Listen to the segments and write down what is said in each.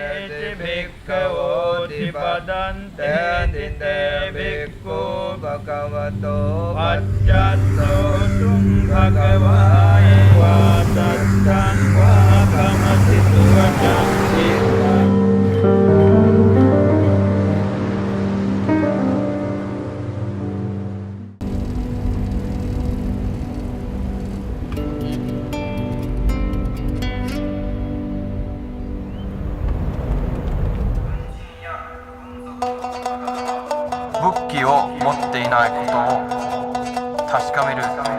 ติภิกขโวติปดันเตติเตภิกขุภควโตปัจจัตโตตุงภควายวาตัสสังวาคมติตุวจังสิตัง武器を持っていないことを確かめるため。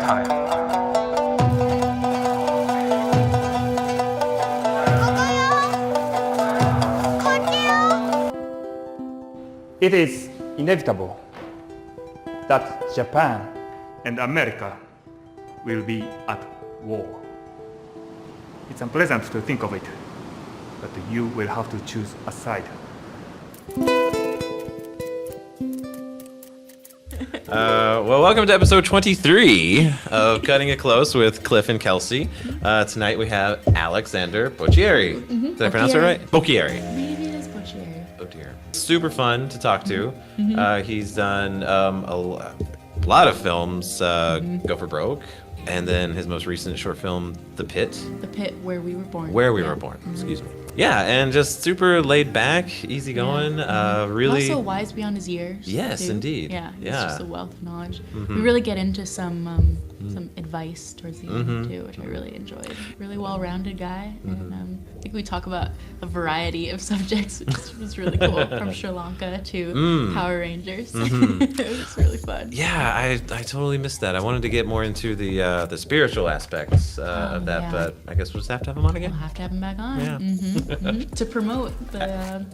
It is inevitable that Japan and America will be at war. It's unpleasant to think of it, but you will have to choose a side. Well, welcome to episode 23 of Cutting It Close with Cliff and Kelsie. Tonight we have Alexander Bocchieri. Did I pronounce it right? Bocchieri. Maybe it is Bocchieri. Oh dear. Super fun to talk to. He's done a lot of films, Go for Broke, and then his most recent short film, The Pit. The Pit, Where We Were Born. Where We Were Born, excuse me. Yeah, and just super laid back, easygoing, really... Also wise beyond his years. Yes, too. indeed. Yeah, he's Yeah. just a wealth of knowledge. We really get into some advice towards the end, too, which I really enjoyed. Really well-rounded guy, and I think we talk about a variety of subjects, which was really cool, from Sri Lanka to Power Rangers. It was really fun. Yeah, I totally missed that. I wanted to get more into the spiritual aspects of that, yeah. but I guess we'll just have to have him on again. We'll have to have him back on. Yeah. To promote the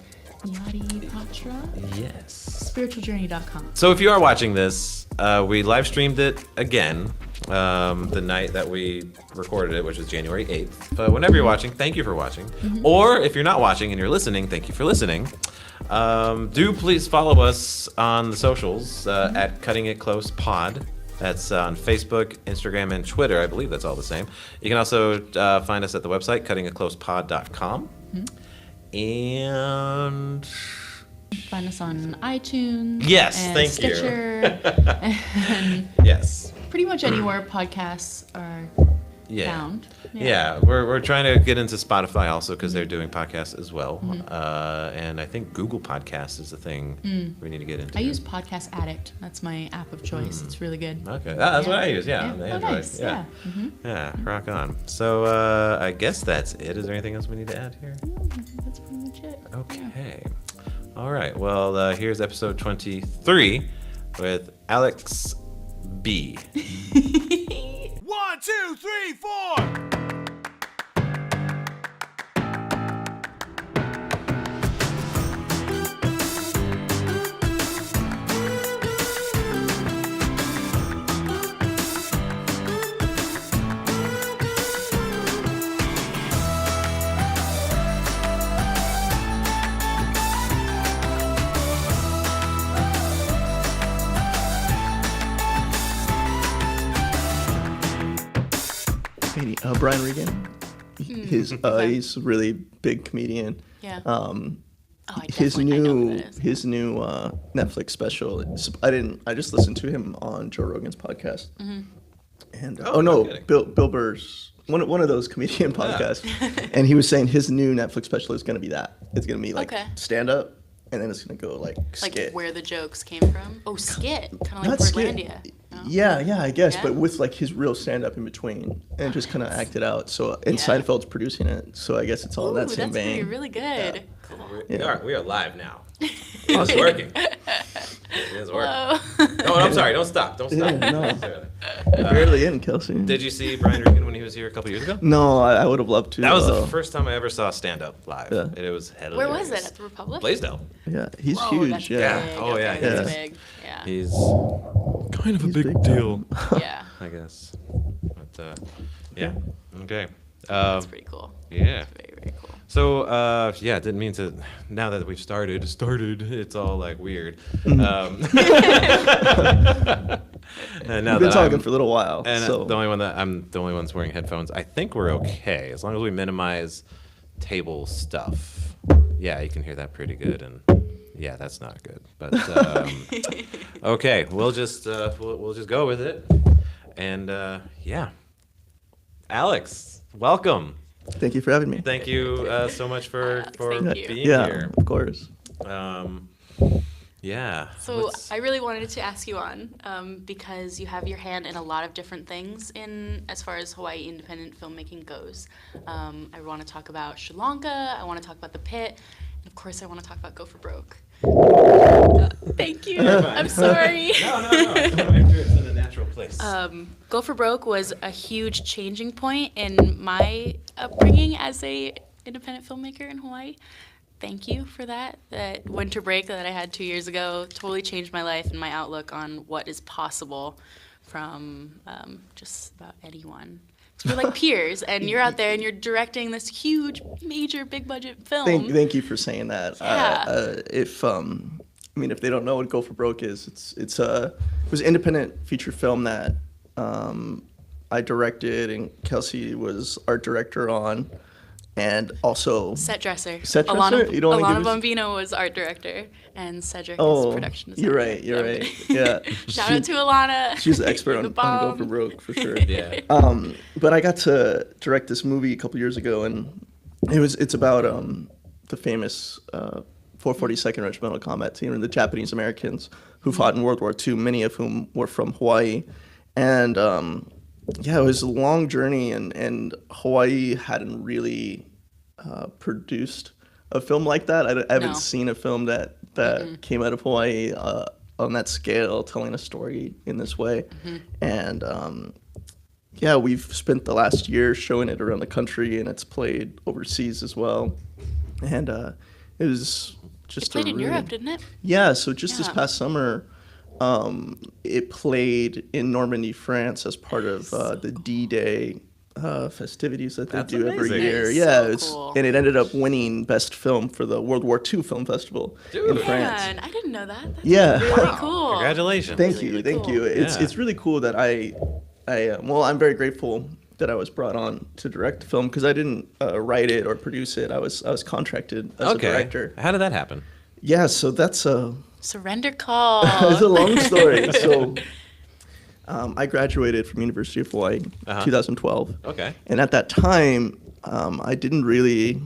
Yatra. Yes. Spiritualjourney.com. So if you are watching this, we live streamed it again the night that we recorded it, which was January 8th. But whenever you're watching, thank you for watching. Or if you're not watching and you're listening, thank you for listening. Do please follow us on the socials at Cutting It Close Pod. That's on Facebook, Instagram, and Twitter. I believe that's all the same. You can also find us at the website, cuttingitclosepod.com. And Find us on iTunes. Yes, and thank Stitcher, you. and Yes. pretty much anywhere podcasts are Yeah. found. Yeah, we're trying to get into Spotify also because they're doing podcasts as well. And I think Google Podcasts is the thing we need to get into. I use Podcast Addict. That's my app of choice. It's really good. Okay, that's what I use. Yeah, on the Oh, Android. nice. Yeah. Yeah, rock on. So I guess that's it. Is there anything else we need to add here? I think that's pretty much it. Okay. All right. Well, here's episode 23 with Alex B. 1, 2, 3, 4. Brian Regan. He's a really big comedian. Yeah. I His definitely know who new that is. his new Netflix special. I just listened to him on Joe Rogan's podcast. And no kidding. Bill Burr's one of those comedian podcasts. And he was saying his new Netflix special is going to be that. It's going to be like stand up, and then it's going to go like skit. Like where the jokes came from. Oh, skit, kind of like Not skit. Portlandia. No? Yeah, I guess, Yeah? but with like his real stand up in between, and just kind of act it out. So and Seinfeld's producing it, so I guess it's all in that same that's gonna be vein. really good. Cool. We are live now. It's working. It is working. Oh, I'm sorry. Don't stop. Don't stop. Yeah, no. Barely in, Kelsie. Did you see Brian Regan when he was here a couple years ago? No, I would have loved to. That was the first time I ever saw stand-up live. Yeah. And it was hilarious. Where was it? At the Republic? Blaisdell. Yeah, he's Whoa, huge. that's Yeah. big. Oh, yeah, Okay, he that's is. big. Yeah. He's kind of a big big deal, Yeah. I guess. But, yeah. Okay. That's pretty cool. Yeah. Very, very cool. So, didn't mean to. Now that we've started, it's all like weird. Mm-hmm. And now We've been that talking I'm- for a little while. And so. I'm the only one that's wearing headphones. I think we're okay as long as we minimize table stuff. Yeah, you can hear that pretty good, and yeah, that's not good. But okay, we'll just go with it. And yeah, Alex, welcome. Thank you for having me. Thank you so much for thank you. being Yeah, here. of course. Yeah. So I really wanted to ask you on because you have your hand in a lot of different things in as far as Hawaii independent filmmaking goes. I want to talk about Sri Lanka. I want to talk about The Pit. And of course, I want to talk about Go for Broke. Thank you. I'm sorry. No. It's in a natural place. Go for Broke was a huge changing point in my upbringing as a independent filmmaker in Hawaii. Thank you for that. That winter break that I had 2 years ago totally changed my life and my outlook on what is possible from just about anyone. 'Cause we're like peers, and you're out there and you're directing this huge, major, big budget film. Thank you for saying that. Yeah. If they don't know what Go for Broke is, it was an independent feature film that I directed, and Kelsie was art director on. And also Set dresser. Set dresser? You don't wanna Alana give Bombino was art director, and Cedric is production designer. You're right. Yeah. Shout out to Alana. She's an expert on The Go bomb. for Broke for sure. Yeah. But I got to direct this movie a couple years ago, and it's about the famous 442nd Regimental Combat Team and the Japanese Americans who fought in World War II, many of whom were from Hawaii. And yeah, it was a long journey, and Hawaii hadn't really produced a film like that. I haven't seen a film that came out of Hawaii on that scale, telling a story in this way. And yeah, we've spent the last year showing it around the country, and it's played overseas as well. And it was just It played in Europe, didn't it? Yeah, so just this past summer, it played in Normandy, France, as part of the D-Day festivities that they That's do every amazing. year. That is Yeah, so cool. and it ended up winning Best Film for the World War II Film Festival in France. Man, I didn't know that. That's Yeah. really cool. Congratulations. Thank Really, you, really thank cool. you. Yeah. It's really cool that I'm very grateful that I was brought on to direct the film, because I didn't write it or produce it. I was contracted as a director. How did that happen? Yeah, so that's Surrender call. it's a long story. So I graduated from University of Hawaii 2012. Okay. And at that time, I didn't really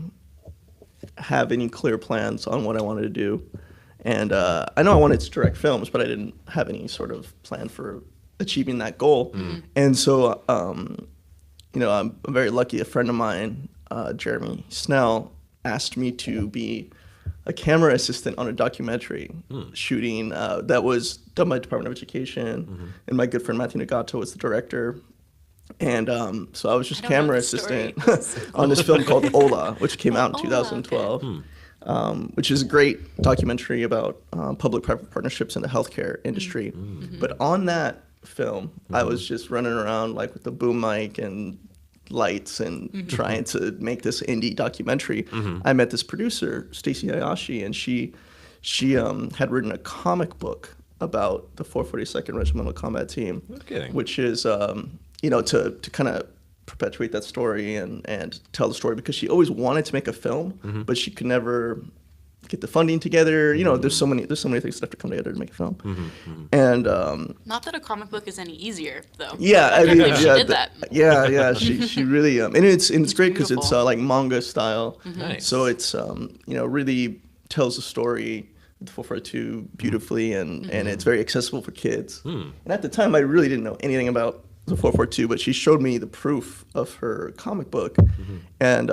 have any clear plans on what I wanted to do. And I know I wanted to direct films, but I didn't have any sort of plan for achieving that goal. And so, I'm very lucky. A friend of mine, Jeremy Snell, asked me to be a camera assistant on a documentary shooting that was done by Department of Education, and my good friend Matthew Nagato was the director. And so I was just I don't know camera the story. assistant This is so on this film called Ola, which came out in Ola, 2012, which is a great documentary about public-private partnerships in the healthcare industry. But on that film, I was just running around like with the boom mic and lights and trying to make this indie documentary. I met this producer, Stacey Hayashi, and she had written a comic book about the 442nd Regimental Combat Team, which is to kind of perpetuate that story and tell the story, because she always wanted to make a film, but she could never get the funding together. There's so many things that have to come together to make a film. And Not that a comic book is any easier, though. yeah, I can't believe she did that. Yeah, she really and it's great because it's beautiful. like manga style. Nice. So it's really tells the story with 442 beautifully, and it's very accessible for kids. And at the time, I really didn't know anything about the 442, but she showed me the proof of her comic book, and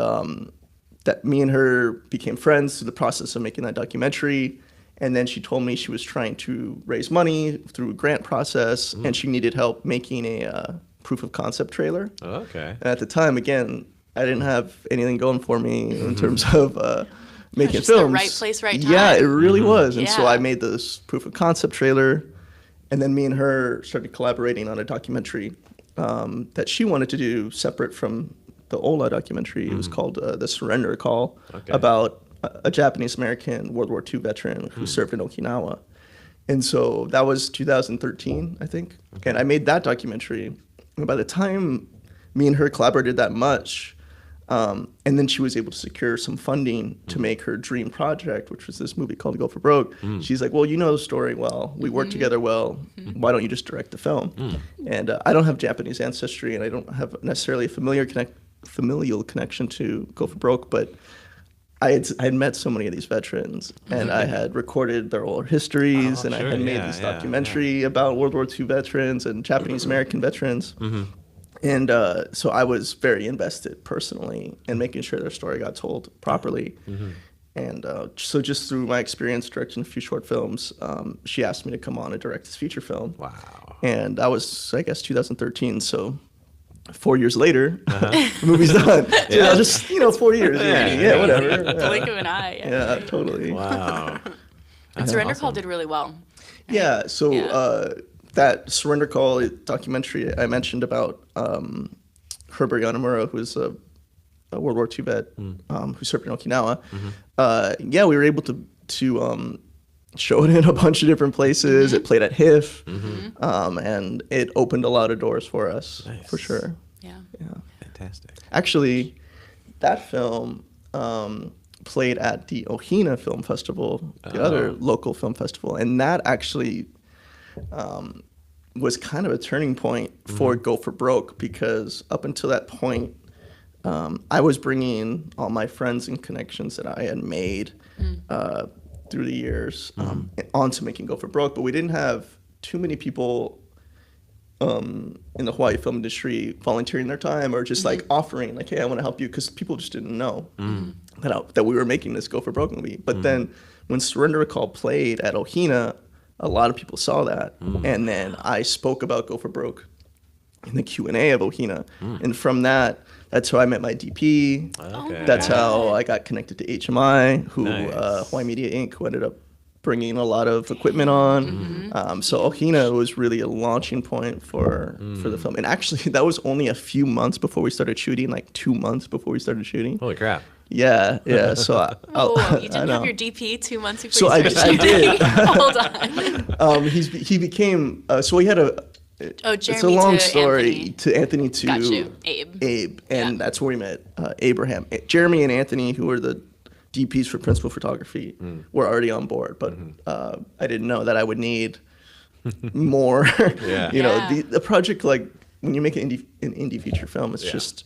that me and her became friends through the process of making that documentary. And then she told me she was trying to raise money through a grant process, and she needed help making a proof of concept trailer. Okay. And at the time, again, I didn't have anything going for me in terms of making just films. the right place, right time. Yeah, it really was. And so Yeah. I made this proof of concept trailer, and then me and her started collaborating on a documentary that she wanted to do separate from the Ola documentary. It was called The Surrender Call, about a Japanese American World War II veteran who served in Okinawa. And so that was 2013, I think. And I made that documentary. And by the time me and her collaborated that much, And then she was able to secure some funding to make her dream project, which was this movie called Go for Broke. She's like, well, you know the story well. We work together well. Why don't you just direct the film? And I don't have Japanese ancestry, and I don't have necessarily a familial connection to Go for Broke, but I had met so many of these veterans, and I had recorded their oral histories, and I had made this documentary about World War II veterans and Japanese American veterans. And so I was very invested personally in making sure their story got told properly. And so just through my experience directing a few short films, she asked me to come on and direct this feature film. Wow. And that was, I guess, 2013. So 4 years later, the movie's done. So just, 4 years. Yeah, whatever. Blink of an eye. Yeah, totally. Wow. Surrender Call did really well. Yeah, so that Surrender Call documentary I mentioned about Herbert Yanomura, who's a World War II vet who served in Okinawa. We were able to show it in a bunch of different places. It played at HIF, and it opened a lot of doors for us, for sure. Yeah. Fantastic. Actually, that film played at the Ohina Film Festival, the other local film festival, and that actually was kind of a turning point for Go for Broke, because up until that point, I was bringing all my friends and connections that I had made through the years onto making Go for Broke, but we didn't have too many people in the Hawaii film industry volunteering their time or just like offering, like, hey, I want to help you, because people just didn't know that we were making this Go for Broke movie. But then when Surrender Call played at Ohina, a lot of people saw that, and then I spoke about Go for Broke in the Q&A of Ohina, and from that's how I met my DP. Okay. That's how I got connected to HMI, who Hawaii Media Inc., who ended up bringing a lot of equipment on. So Ohina was really a launching point for the film, and actually that was only a few months before we started shooting, like 2 months before we started shooting. Holy crap. Yeah. So you didn't have your DP 2 months before so you started I did. Hold on. He became so he had it's a Jeremy long to story Anthony. to Anthony to Got you. Abe, and that's where we met Abraham. Jeremy and Anthony, who were the DPs for principal photography, were already on board, but I didn't know that I would need more. The project, like when you make an indie feature film, it's just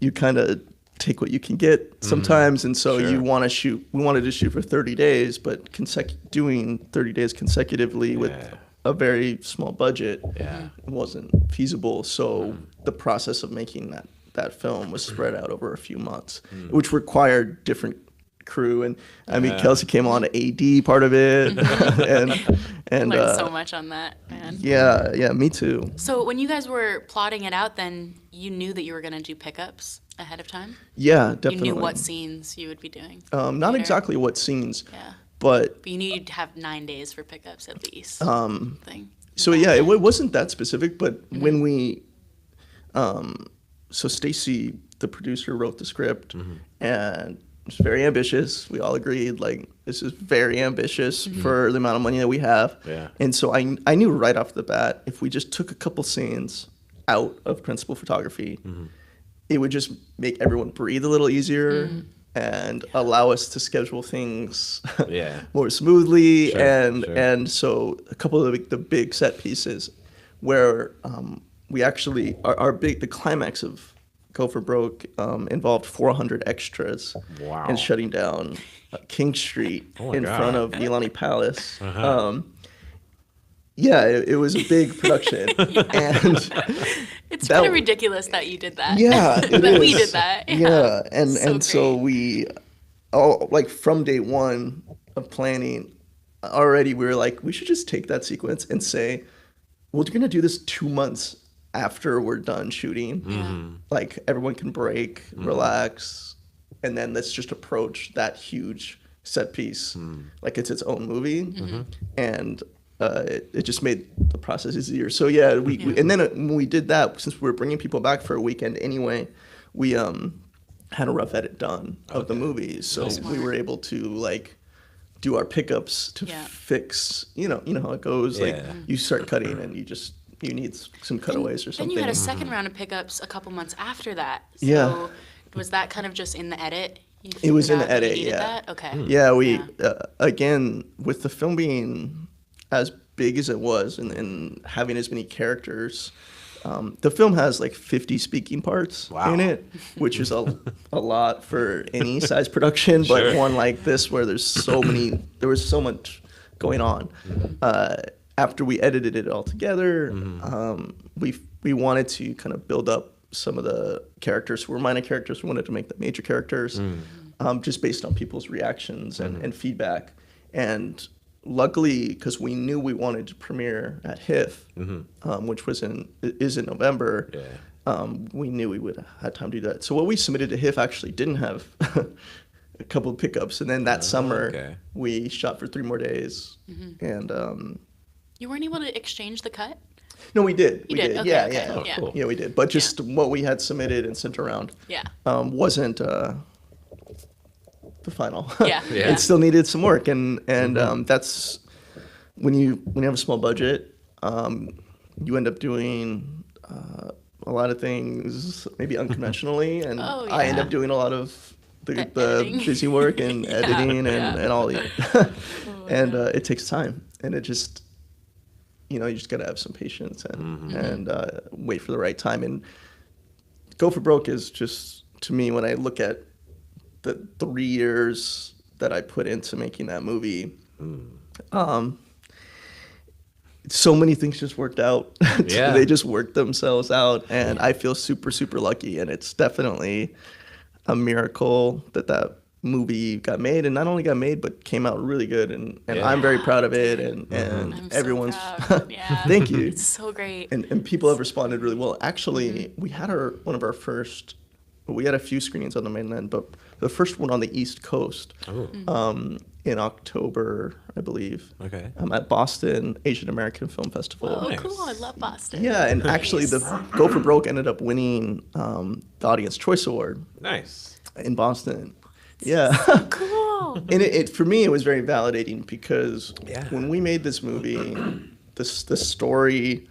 you kind of take what you can get sometimes, and so you want to shoot. We wanted to shoot for 30 days, but doing 30 days consecutively with a very small budget wasn't feasible. So the process of making that film was spread out over a few months, which required different crew. And I mean, Kelsie came on to AD part of it, and I learned so much on that, man. Yeah, me too. So when you guys were plotting it out, then you knew that you were going to do pickups ahead of time? Yeah, definitely. You knew what scenes you would be doing? Not exactly what scenes. Yeah. But you knew you'd have 9 days for pickups at least. So it wasn't that specific, but when we, so Stacy, the producer, wrote the script, and it's very ambitious. We all agreed, like, this is very ambitious for the amount of money that we have. Yeah. And so I knew right off the bat, if we just took a couple scenes out of principal photography, it would just make everyone breathe a little easier. And allow us to schedule things more smoothly, and so a couple of the big set pieces where we actually the climax of Go for Broke involved 400 extras and shutting down King Street in front of Iolani Palace. It was a big production, and it's kind of ridiculous that you did that. Yeah, that we did that. Yeah, so we, like from day one of planning, already we were like, we should just take that sequence and say, we're gonna do this 2 months after we're done shooting. Like everyone can break, relax, and then let's just approach that huge set piece like it's its own movie, and. It just made the process easier. So we and then when we did that, since we were bringing people back for a weekend anyway, we had a rough edit done of the movie, so we were able to like do our pickups to fix. You know how it goes. Like you start cutting and you just you need some cutaways or Then something. you had a second round of pickups a couple months after that. So Yeah. was that kind of just in the edit? You It was in figured the out that you edit, needed yeah. That? Okay. Yeah, we again, with the film being as big as it was and having as many characters, the film has like 50 speaking parts in it, which is a lot for any size production, but one like this where there was so much going on. After we edited it all together, we wanted to kind of build up some of the characters who were minor characters. We wanted to make them major characters, just based on people's reactions and feedback. And luckily, because we knew we wanted to premiere at HIF, which is in November, we knew we would have time to do that. So what we submitted to HIF actually didn't have a couple of pickups, and then that summer we shot for 3 more days, and you weren't able to exchange the cut? no, we did. You did? Okay, yeah, okay. yeah, Oh, cool. yeah, we did. But just what we had submitted and sent around, wasn't the final. Yeah. It still needed some work, and that's when you have a small budget, you end up doing a lot of things maybe unconventionally, and I end up doing a lot of the busy work and editing and all the and it takes time, and it just you just gotta have some patience and wait for the right time. And Go for Broke is just, to me, when I look at the 3 years that I put into making that movie, so many things just worked out. They just worked themselves out, and I feel super, super lucky. And it's definitely a miracle that movie got made, and not only got made, but came out really good. And I'm very proud of it, and I'm everyone's so proud. thank you. It's so great. And people have responded really well. Actually, we had one of our first. We had a few screenings on the mainland, but the first one on the East Coast in October, I believe. Okay. At Boston Asian American Film Festival. Oh, cool. I love Boston. Yeah, and actually the Go for Broke ended up winning the Audience Choice Award. Nice. In Boston. Yeah. Cool. And it for me, it was very validating because when we made this movie, the story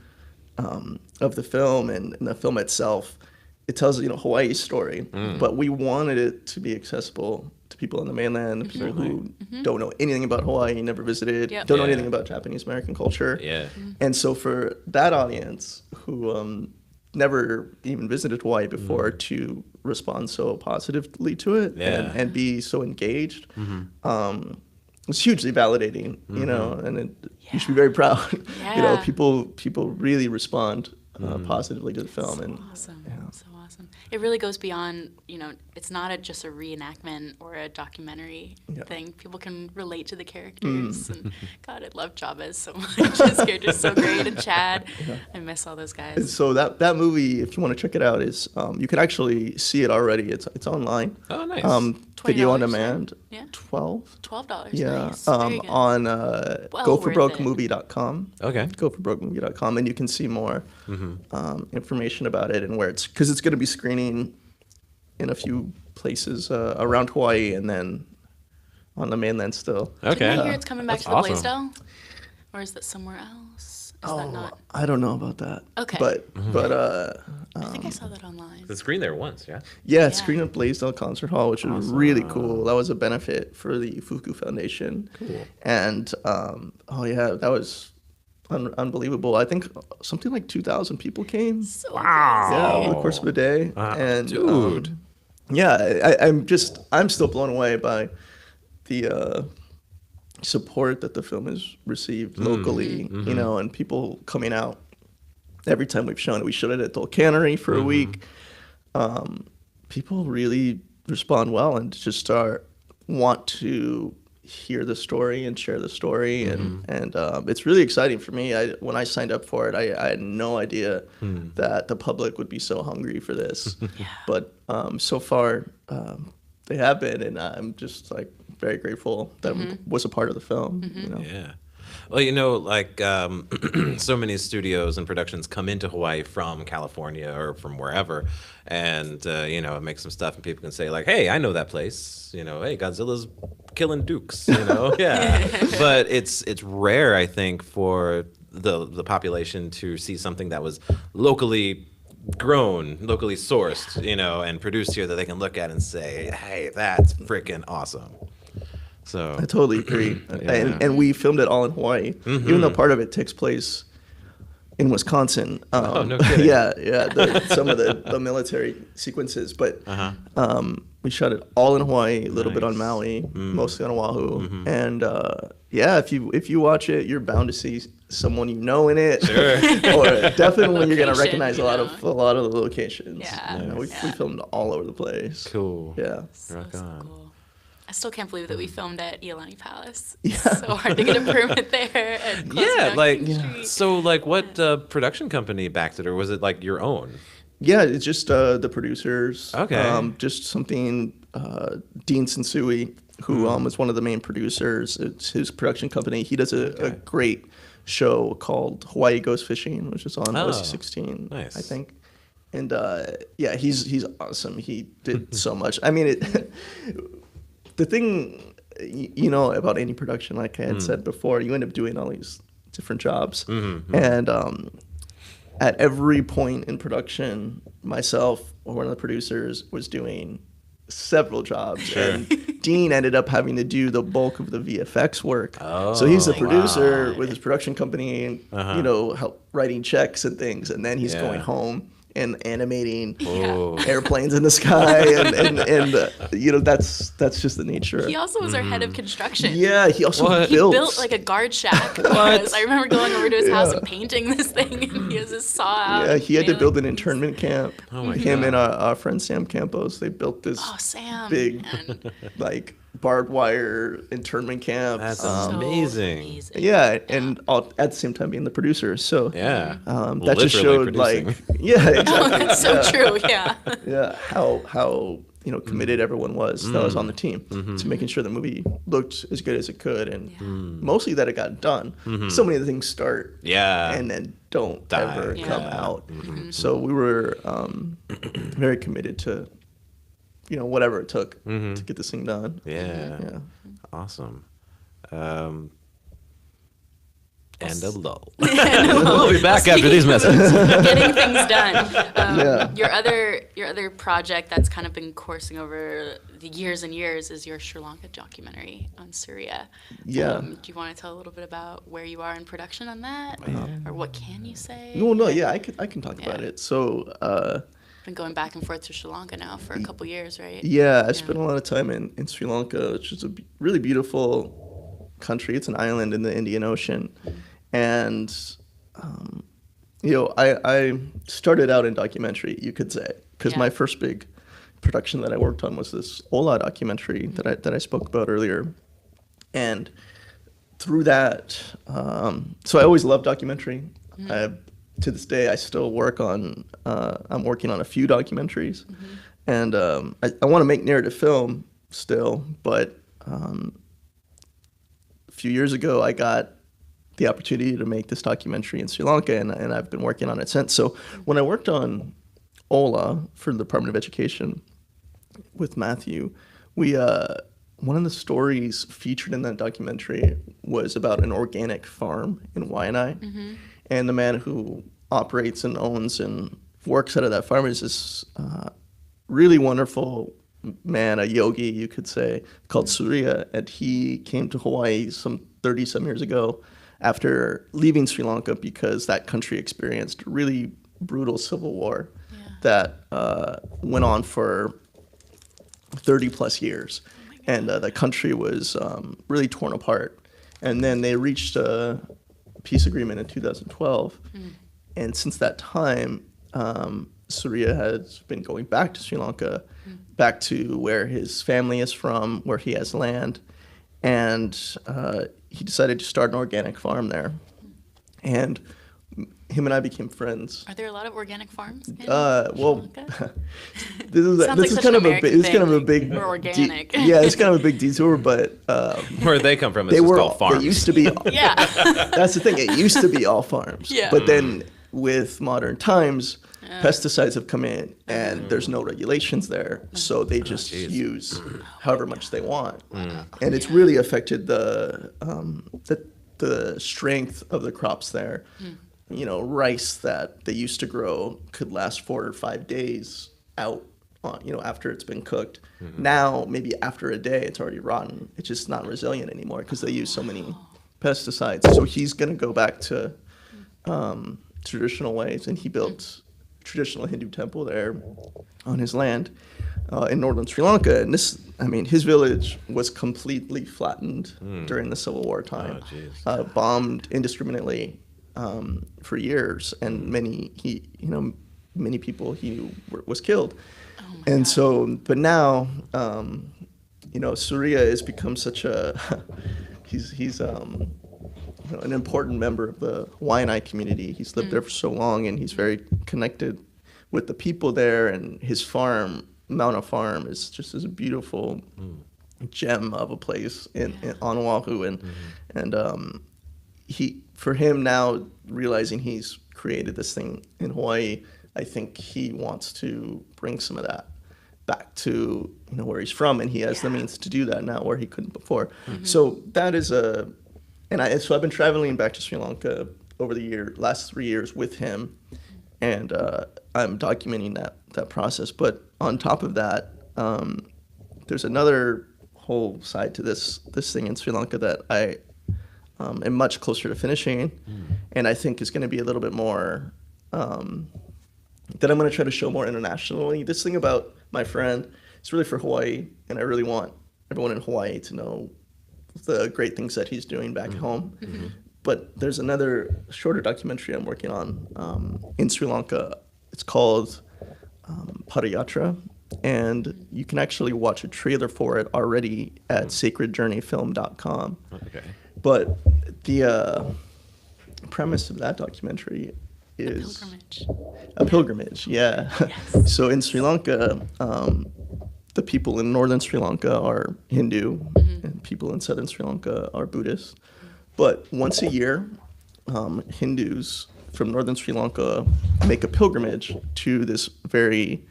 of the film and the film itself, it tells Hawaii's story, but we wanted it to be accessible to people on the mainland, people who don't know anything about Hawaii, never visited, don't know anything about Japanese American culture. Yeah. And so for that audience who never even visited Hawaii before to respond so positively to it and be so engaged, it's hugely validating, and you should be very proud. People really respond positively to the film. So and awesome. So awesome. It really goes beyond, it's not just a reenactment or a documentary thing. People can relate to the characters. And God, I love Chavez so much. His character's so great. And Chad. I miss all those guys. And so that movie, if you want to check it out, is you can actually see it already. It's online. Oh, nice. Video on demand. Yeah. $12. Yeah. Nice. Very good. On goforbrokemovie.com. Okay. Goforbrokemovie.com, and you can see more information about it and where because it's going to be screening in a few places around Hawaii and then on the mainland still. Did I hear it's coming back to the awesome. Blaisdell? Or is that somewhere else? Is that not? I don't know about that. Okay. But I think I saw that online. The screen there once, yeah. Yeah, it's screened at Blaisdell Concert Hall, which was really cool. That was a benefit for the Fuku Foundation. Cool. And that was unbelievable. I think something like 2,000 people came. So Yeah, over the course of a day. And dude. I'm still blown away by the support that the film has received locally, and people coming out every time we've shown it. We showed it at the Cannery for a week. People really respond well and just want to hear the story and share the story, and it's really exciting for me. When I signed up for it, I had no idea that the public would be so hungry for this, but so far they have been, and I'm just very grateful that I was a part of the film. Yeah. Well, so many studios and productions come into Hawaii from California or from wherever, and it makes some stuff, and people can say hey, I know that place. Hey, Godzilla's killing dukes. Yeah. But it's rare, I think, for the population to see something that was locally grown, locally sourced, you know, and produced here that they can look at and say, hey, that's freaking awesome. So I totally agree. And we filmed it all in Hawaii, even though part of it takes place in Wisconsin. No kidding. Some of the military sequences, but we shot it all in Hawaii, a little bit on Maui, mostly on Oahu, and if you watch it, you're bound to see someone you know in it. Sure. Or definitely you're gonna Location, recognize a lot you of the locations. Yeah. You know, we filmed all over the place. cool. Yeah. Rock on. Cool. I still can't believe that we filmed at Iolani Palace. Yeah. It's so hard to get a permit there. And close Yeah, to like King Street. so, like what production company backed it, or was it like your own? Yeah, it's just the producers. Okay. Just something Dean Sensui, who was one of the main producers. It's his production company. He does a great show called Hawaii Goes Fishing, which is on OC 16, nice. I think. And he's awesome. He did so much. I mean, the thing, you know, about any production, like I had said before, you end up doing all these different jobs. And at every point in production, myself or one of the producers was doing several jobs. And Dean ended up having to do the bulk of the VFX work. So he's the producer with his production company and, you know, help writing checks and things. And then he's going home and animating airplanes in the sky, and you know, that's just the nature. He also was our head of construction. Yeah, he also He built like a guard shack. I remember going over to his house and painting this thing, and he has his saw out. Yeah, he had to nail build it. an internment camp. Him and our friend Sam Campos, they built this Sam, big, man. like barbed wire internment camp. That's So amazing. Yeah, and all, at the same time being the producer. So Yeah. that just Literally showed producing. like exactly. That's so true. Yeah. Yeah, how you know committed everyone was that was on the team to making sure the movie looked as good as it could, and mostly that it got done. So many of the things start and then don't ever come out. So we were very committed to whatever it took to get this thing done. Yeah. Awesome. And a lull. We'll be back after these messages. Getting things done. Your other project that's kind of been coursing over the years and years is your Sri Lanka documentary on Surya. Yeah. Do you want to tell a little bit about where you are in production on that, or what can you say? No, yeah, I can talk about it. So. Been going back and forth to Sri Lanka now for a couple years, right? Yeah, I spent a lot of time in Sri Lanka, which is a really beautiful country. It's an island in the Indian Ocean. And, I started out in documentary, you could say, because my first big production that I worked on was this Ola documentary that I spoke about earlier. And through that, so I always loved documentary. To this day, I still work on, I'm working on a few documentaries. And I want to make narrative film still, but a few years ago, I got the opportunity to make this documentary in Sri Lanka, and I've been working on it since. So when I worked on Ola for the Department of Education with Matthew, we one of the stories featured in that documentary was about an organic farm in Waianae. And the man who operates and owns and works out of that farm is this really wonderful man, a yogi, you could say, called Surya. And he came to Hawaii some 30-some years ago after leaving Sri Lanka because that country experienced a really brutal civil war that went on for 30-plus years. And the country was really torn apart. And then they reached a peace agreement in 2012. And since that time, Surya has been going back to Sri Lanka, back to where his family is from, where he has land. And he decided to start an organic farm there. And him and I became friends. Are there a lot of organic farms in Sri well, Lanka? this is kind of a big We're organic. it's kind of a big detour, but Where they come from, it's just called farms. They used to be. That's the thing. It used to be all farms. Yeah. But then with modern times, pesticides have come in, and there's no regulations there, so they just use however much they want, and it's really affected the the strength of the crops there. You know, rice that they used to grow could last 4 or 5 days out, after it's been cooked. Now, maybe after a day, it's already rotten. It's just not resilient anymore because they use so many pesticides. So he's going to go back to traditional ways, and he built a traditional Hindu temple there on his land in northern Sri Lanka. And his village was completely flattened during the Civil War time, bombed indiscriminately for years, and many people was killed. And so, but now, Surya has become such a he's an important member of the Waianae community. He's lived there for so long, and he's very connected with the people there. And his farm, Mauna Farm, is just this beautiful gem of a place on Oahu. And for him now, realizing he's created this thing in Hawaii, I think he wants to bring some of that back to where he's from, and he has the means to do that now where he couldn't before. So that is so I've been traveling back to Sri Lanka over the last 3 years with him, and I'm documenting that process. But on top of that, there's another whole side to this thing in Sri Lanka that I am much closer to finishing, and I think is going to be a little bit more that I'm going to try to show more internationally. This thing about my friend, it's really for Hawaii, and I really want everyone in Hawaii to know the great things that he's doing back home. But there's another shorter documentary I'm working on in Sri Lanka. It's called Yatra, and you can actually watch a trailer for it already at sacredjourneyfilm.com. Okay. But the premise of that documentary is a pilgrimage. Yeah. Yes. So in Sri Lanka, the people in northern Sri Lanka are Hindu, and people in southern Sri Lanka are Buddhist. But once a year, Hindus from northern Sri Lanka make a pilgrimage to this very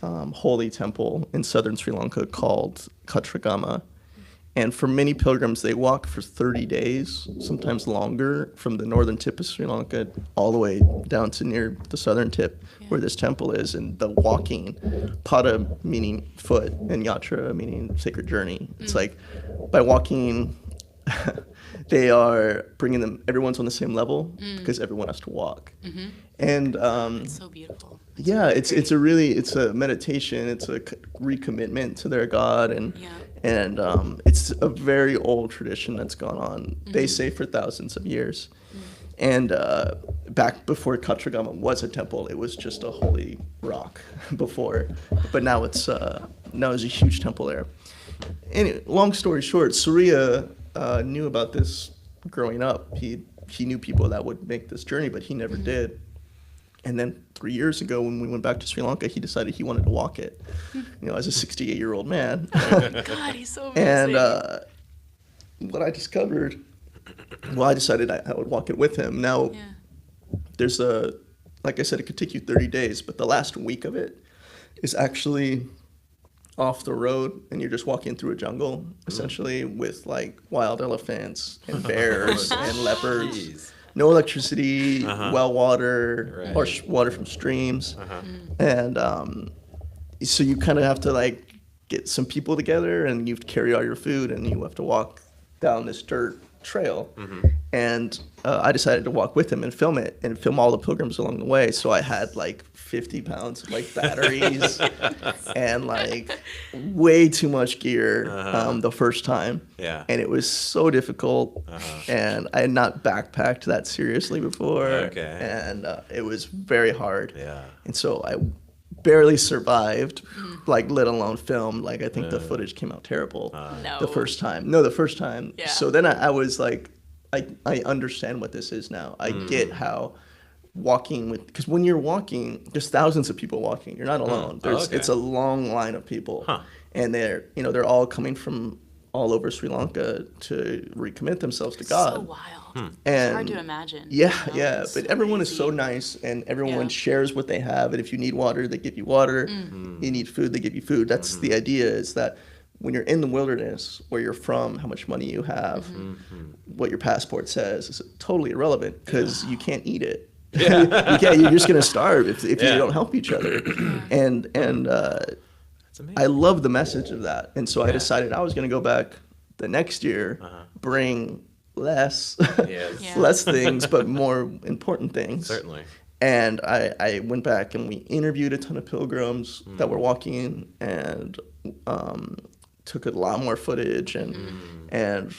holy temple in southern Sri Lanka called Katragama. And for many pilgrims, they walk for 30 days, sometimes longer, from the northern tip of Sri Lanka all the way down to near the southern tip where this temple is. And the walking, pada meaning foot, and yatra meaning sacred journey. It's like by walking, they are bringing them, everyone's on the same level because everyone has to walk. And It's so beautiful. yeah, it's a meditation. It's a recommitment to their God, and it's a very old tradition that's gone on. They say for thousands of years. And back before Katragama was a temple, it was just a holy rock before. But now it's a huge temple there. Anyway, long story short, Surya knew about this growing up. He knew people that would make this journey, but he never did. And then 3 years ago, when we went back to Sri Lanka, he decided he wanted to walk it, as a 68-year-old man. God, he's so amazing. And what I discovered, I decided I would walk it with him. Now, there's like I said, it could take you 30 days, but the last week of it is actually off the road, and you're just walking through a jungle, essentially, with like wild elephants and bears and leopards. Jeez. No electricity, well water, or water from streams. And so you kind of have to like get some people together, and you carry all your food, and you have to walk down this dirt trail. And I decided to walk with him and film it, and film all the pilgrims along the way. So I had like 50 pounds of like batteries and like way too much gear the first time. Yeah. And it was so difficult, and I had not backpacked that seriously before. Okay. And it was very hard. Yeah. And so I barely survived, like let alone filmed. Like I think the footage came out terrible the first time. No, the first time. Yeah. So then I was like, I understand what this is now. I get how walking with, because when you're walking, there's thousands of people walking. You're not alone. It's a long line of people, and they're all coming from all over Sri Lanka to recommit themselves to God. So wild. And It's hard to imagine. Yeah. It's But so everyone is crazy. so nice, and everyone shares what they have. And if you need water, they give you water. You need food, they give you food. That's the idea, is that when you're in the wilderness, where you're from, how much money you have, what your passport says, is totally irrelevant because you can't eat it. You're just gonna starve if you don't help each other. And That's amazing. I love the message of that. And so I decided I was gonna go back the next year, bring less less things, but more important things. Certainly. And I went back and we interviewed a ton of pilgrims that were walking and took a lot more footage. And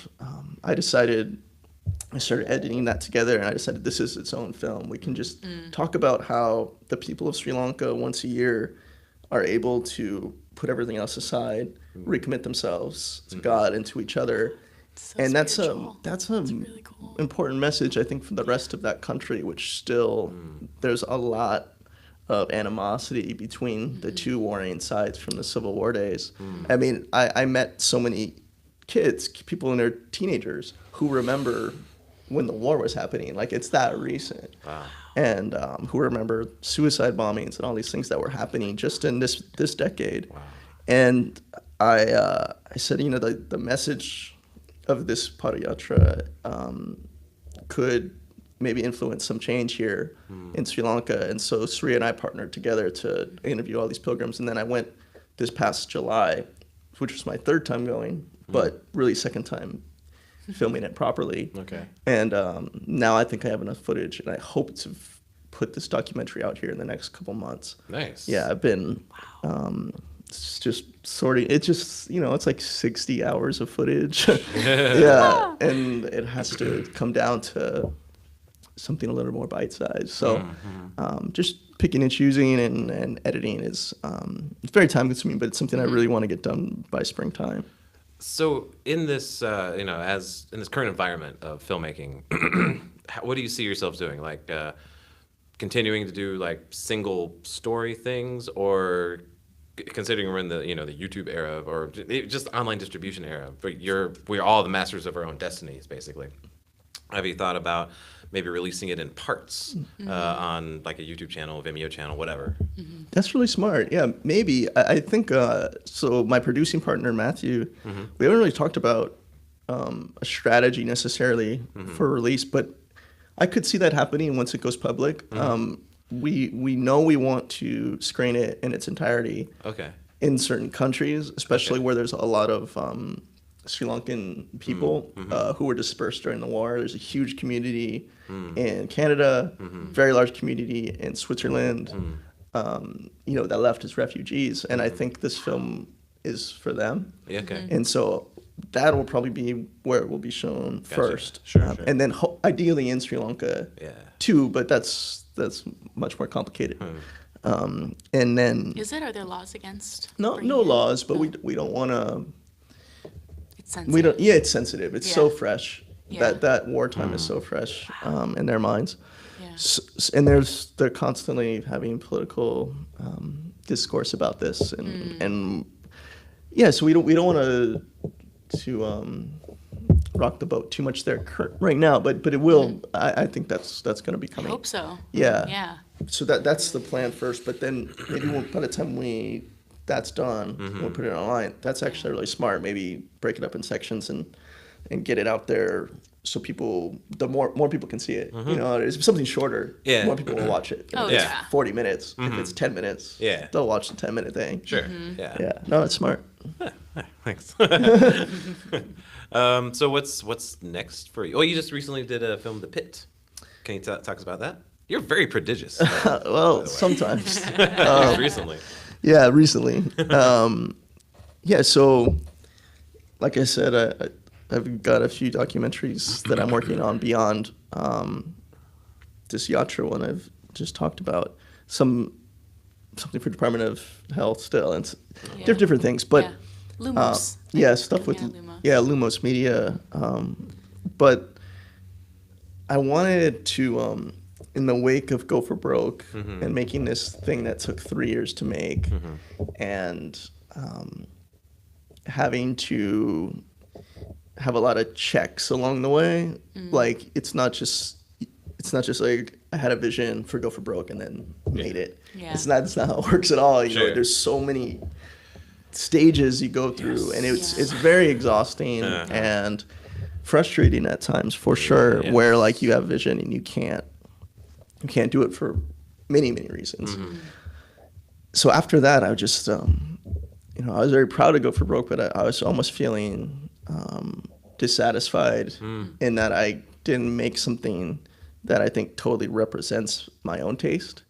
I started editing that together, and I decided this is its own film. We can just talk about how the people of Sri Lanka once a year are able to put everything else aside, recommit themselves to God and to each other. So And that's spiritual. a really cool. important message, I think, for the rest of that country, which still there's a lot of animosity between the two warring sides from the Civil War days. I mean, I met so many kids, people in their teenagers, who remember when the war was happening. Like, it's that recent. Wow. And who remember suicide bombings and all these things that were happening just in this decade. Wow. And I said, you know, the message of this Padayatra could maybe influence some change here in Sri Lanka. And so Sri and I partnered together to interview all these pilgrims. And then I went this past July, which was my third time going, but really second time filming it properly. Okay. And now I think I have enough footage, and I hope to put this documentary out here in the next couple months. Nice. Yeah, I've been it's just sorting. It just, you know, it's like 60 hours of footage. Yeah, and it has to come down to something a little more bite-sized. So just picking and choosing and editing is it's very time-consuming, but it's something I really want to get done by springtime. So in this, as in this current environment of filmmaking, what do you see yourselves doing? Like continuing to do like single story things, or considering we're in the the YouTube era or just online distribution era, but we're all the masters of our own destinies, basically. Have you thought about maybe releasing it in parts on like a YouTube channel, Vimeo channel, whatever? That's really smart. Yeah, maybe. I think, so my producing partner, Matthew, we haven't really talked about a strategy necessarily for release, but I could see that happening once it goes public. We know we want to screen it in its entirety in certain countries, especially where there's a lot of Sri Lankan people who were dispersed during the war. There's a huge community in Canada, very large community in Switzerland, that left as refugees. And I think this film is for them. Yeah, okay. And so that will probably be where it will be shown first. Sure. And then ideally in Sri Lanka too, but that's much more complicated. And then... Are there laws against? No laws, but we don't want to... It's sensitive. It's sensitive. It's so fresh. Yeah. That wartime is so fresh in their minds. Yeah. And they're constantly having political discourse about this, and so we don't want to rock the boat too much there right now, but it will. I think that's going to be coming. I hope so. Yeah. So that's the plan first, but then maybe by the time that's done, we'll put it online. That's actually really smart. Maybe break it up in sections and get it out there so more people can see it. It's something shorter. Yeah. More people will watch it. Oh, If it's yeah. 40 minutes. If it's 10 minutes, they'll watch the 10-minute thing. Sure. Yeah. No, it's smart. Thanks. So what's next for you? Oh, you just recently did a film, The Pit. Can you talk about that? You're very prodigious. Well, sometimes. Recently. Yeah, recently. So like I said, I've got a few documentaries that I'm working on beyond this Yatra one I've just talked about. Something for Department of Health still, and different things. But Lumos. Stuff with Lumos. Lumos Media. But I wanted to, in the wake of Go for Broke and making this thing that took 3 years to make, and having to have a lot of checks along the way. Like it's not just like I had a vision for Go for Broke and then made it. Yeah. It's not how it works at all. Sure. There's so many stages you go through, and it's very exhausting and frustrating at times, for sure. Yes. Where like you have vision and you can't do it for many reasons. So after that, I just I was very proud to Go for Broke, but I was almost feeling dissatisfied in that I didn't make something that I think totally represents my own taste,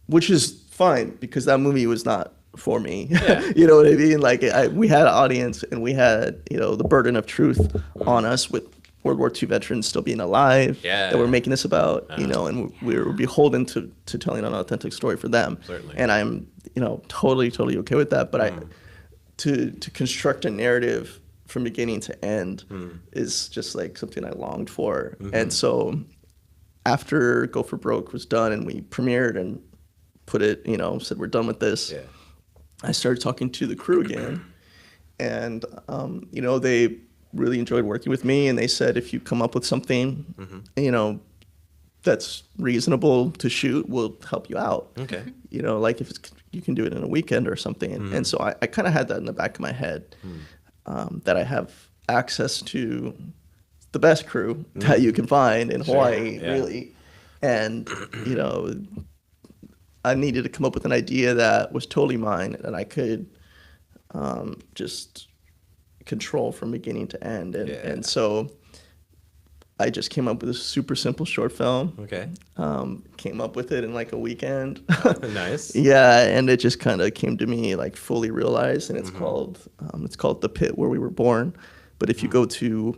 which is fine because that movie was not for me. You know what I mean? Like we had an audience, and we had the burden of truth on us with World War II veterans still being alive that we're making this about, and we were beholden to telling an authentic story for them. Certainly. And I'm totally okay with that. But to construct a narrative from beginning to end is just like something I longed for. And so after Go for Broke was done and we premiered and put it, said we're done with this, I started talking to the crew again. And, they really enjoyed working with me. And they said, if you come up with something, that's reasonable to shoot, we'll help you out. Okay. Like if you can do it in a weekend or something. And so I kind of had that in the back of my head. That I have access to the best crew that you can find in Hawaii, really. And, I needed to come up with an idea that was totally mine and I could just control from beginning to end. And so I just came up with a super simple short film. Okay. Came up with it in like a weekend. Nice. Yeah, and it just kind of came to me like fully realized, and it's called The Pit Where We Were Born. But if you go to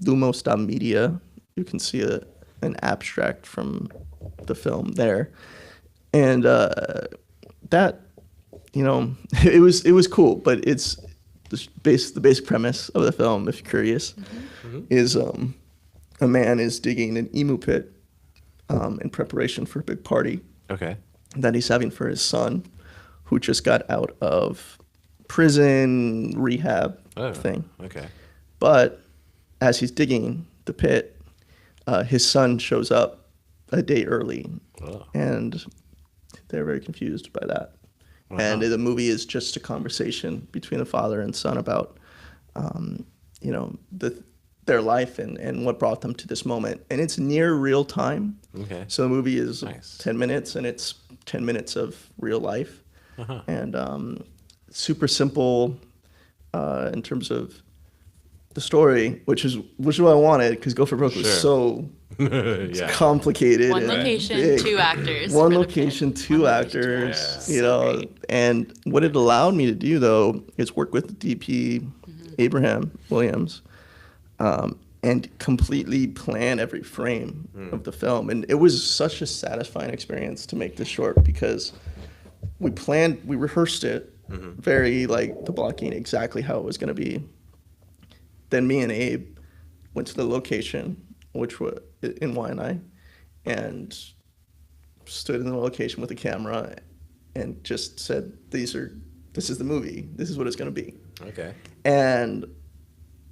lumos.media, you can see an abstract from the film there, and that it was cool. But it's the basic premise of the film, if you're curious, is a man is digging an emu pit in preparation for a big party that he's having for his son, who just got out of prison rehab thing. Okay. But as he's digging the pit, his son shows up a day early, and they're very confused by that. Wow. And the movie is just a conversation between the father and son about, their life and what brought them to this moment. And it's near real time. Okay. So the movie is 10 minutes, and it's 10 minutes of real life. And super simple in terms of the story, which is what I wanted, because Go for Broke was so complicated. One location, big. 2 actors. One location, 2 actors, and what it allowed me to do, though, is work with the DP, Abraham Williams, and completely plan every frame of the film. And it was such a satisfying experience to make this short, because we rehearsed it very, like, the blocking exactly how it was going to be. Then me and Abe went to the location, which was in Waianae, and stood in the location with the camera and just said, this is the movie. This is what it's going to be. Okay. And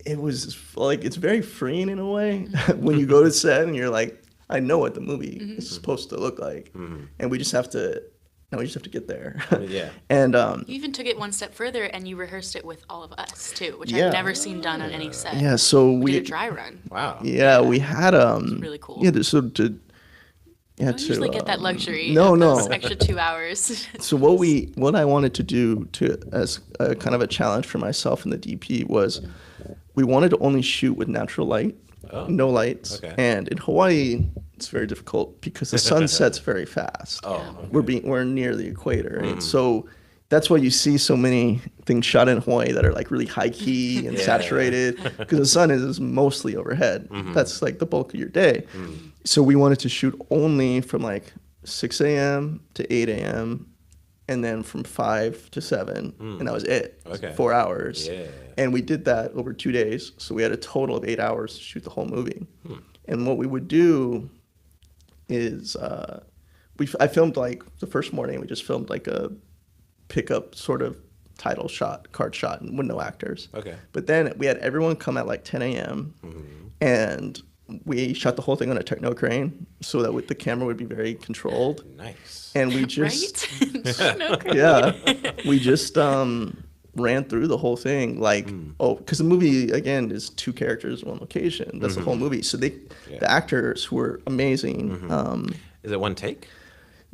it was like, it's very freeing in a way when you go to set and you're like, I know what the movie is supposed to look like. And we just have to get there. And you even took it one step further and you rehearsed it with all of us too, which I've never seen done on any set. Yeah, so we did a dry run. Wow. Yeah, we had really cool. Yeah, I don't usually get that luxury. No. Those extra 2 hours. So what I wanted to do as a kind of a challenge for myself and the DP was, we wanted to only shoot with natural light, no lights, and in Hawaii it's very difficult because the sun sets very fast. We're near the equator, and so that's why you see so many things shot in Hawaii that are like really high key and saturated, because the sun is mostly overhead. That's like the bulk of your day. So we wanted to shoot only from like 6 a.m. to 8 a.m. and then from 5 to 7, and that was it. 4 hours. Yeah. And we did that over 2 days, so we had a total of 8 hours to shoot the whole movie. And what we would do is, I filmed like the first morning, we just filmed like a pickup sort of title shot, card shot, and with no actors. But then we had everyone come at like 10 a.m. And we shot the whole thing on a techno crane so that the camera would be very controlled. Nice. And we just, Right? No, great. yeah, we just ran through the whole thing. Like, because the movie, again, is 2 characters, 1 location. That's the whole movie. So the actors were amazing. Is it one take?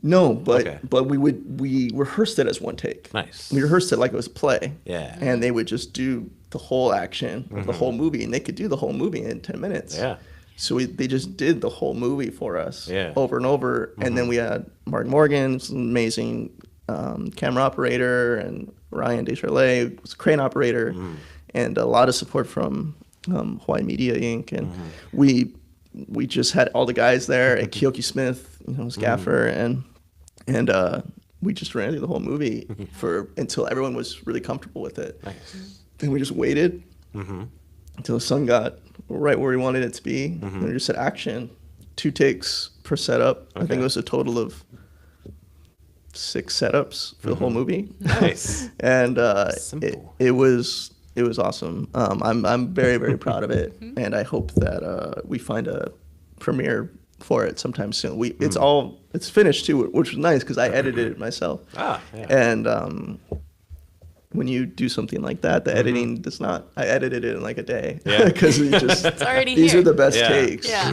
No, but Okay. but we rehearsed it as 1 take. Nice. We rehearsed it like it was a play. Yeah. And they would just do the whole action of the whole movie, and they could do the whole movie in 10 minutes. Yeah. So they just did the whole movie for us Yeah. over and over. And then we had Martin Morgan, who's an amazing camera operator, and Ryan Descharlet was a crane operator, and a lot of support from Hawaii Media Inc. And we just had all the guys there, and Keoki Smith, was gaffer, and we just ran through the whole movie until everyone was really comfortable with it. Nice. Then we just waited until the sun got right where we wanted it to be. And we just said action, 2 takes per setup. I think it was a total of 6 setups for the whole movie. Nice. And Simple. it was awesome. I'm very, very proud of it, and I hope that we find a premiere for it sometime soon. It's finished too, which was nice because I edited it myself. Ah, yeah. And when you do something like that, the editing does not. I edited it in like a day Yeah. because it's already these here. are the best Yeah. takes. Yeah.